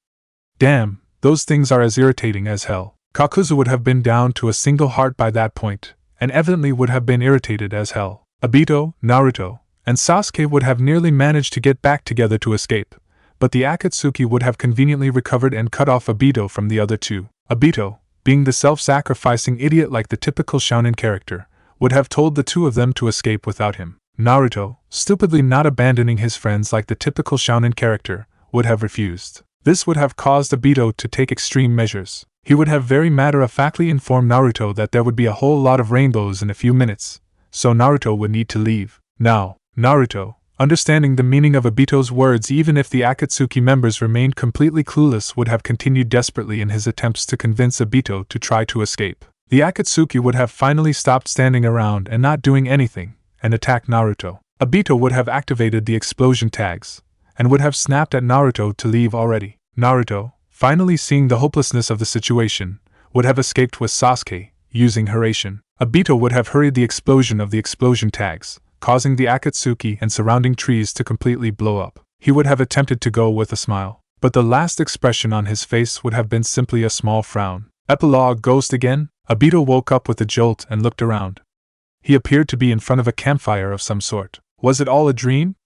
Damn, those things are as irritating as hell. Kakuzu would have been down to a single heart by that point, and evidently would have been irritated as hell. Obito, Naruto, and Sasuke would have nearly managed to get back together to escape, but the Akatsuki would have conveniently recovered and cut off Obito from the other two. Obito, being the self-sacrificing idiot like the typical shounen character, would have told the two of them to escape without him. Naruto, stupidly not abandoning his friends like the typical shounen character, would have refused. This would have caused Obito to take extreme measures. He would have very matter-of-factly informed Naruto that there would be a whole lot of rainbows in a few minutes, so Naruto would need to leave. Now, Naruto, understanding the meaning of Obito's words even if the Akatsuki members remained completely clueless, would have continued desperately in his attempts to convince Obito to try to escape. The Akatsuki would have finally stopped standing around and not doing anything, and attacked Naruto. Obito would have activated the explosion tags, and would have snapped at Naruto to leave already. Naruto, finally seeing the hopelessness of the situation, would have escaped with Sasuke, using Hiraishin. Obito would have hurried the explosion of the explosion tags, causing the Akatsuki and surrounding trees to completely blow up. He would have attempted to go with a smile, but the last expression on his face would have been simply a small frown. Epilogue. Ghost again? Obito woke up with a jolt and looked around. He appeared to be in front of a campfire of some sort. Was it all a dream?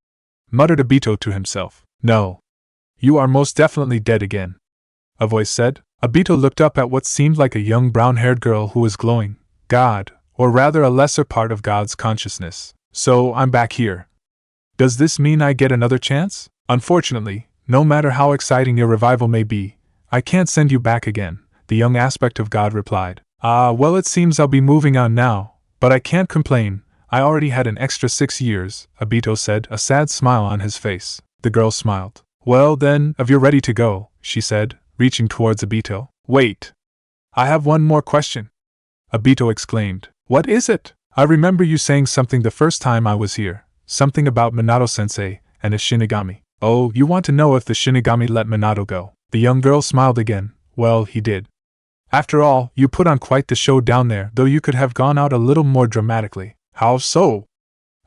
Muttered Obito to himself. No. You are most definitely dead again, a voice said. Obito looked up at what seemed like a young brown-haired girl who was glowing. God, or rather a lesser part of God's consciousness. So, I'm back here. Does this mean I get another chance? Unfortunately, no matter how exciting your revival may be, I can't send you back again, the young aspect of God replied. Ah, well, it seems I'll be moving on now, but I can't complain. I already had an extra 6 years, Obito said, a sad smile on his face. The girl smiled. Well then, if you're ready to go, she said, reaching towards Obito. Wait, I have one more question, Obito exclaimed. What is it? I remember you saying something the first time I was here, something about Minato-sensei and a Shinigami. Oh, you want to know if the Shinigami let Minato go? The young girl smiled again. Well, he did. After all, you put on quite the show down there, though you could have gone out a little more dramatically. How so?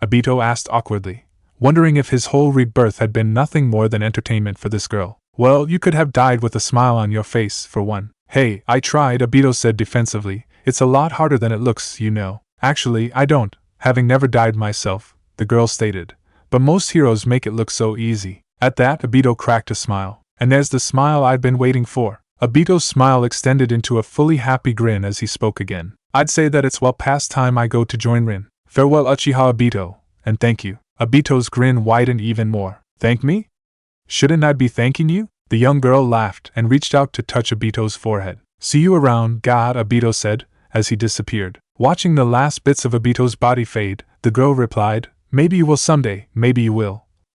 Obito asked awkwardly, wondering if his whole rebirth had been nothing more than entertainment for this girl. Well, you could have died with a smile on your face, for one. Hey, I tried, Obito said defensively. It's a lot harder than it looks, you know. Actually, I don't, having never died myself, the girl stated. But most heroes make it look so easy. At that, Obito cracked a smile. And there's the smile I'd been waiting for. Obito's smile extended into a fully happy grin as he spoke again. I'd say that it's well past time I go to join Rin. Farewell, Uchiha Obito, and thank you. Obito's grin widened even more. Thank me? Shouldn't I be thanking you? The young girl laughed and reached out to touch Obito's forehead. See you around, God, Obito said, as he disappeared. Watching the last bits of Obito's body fade, the girl replied, maybe you will someday, maybe you will.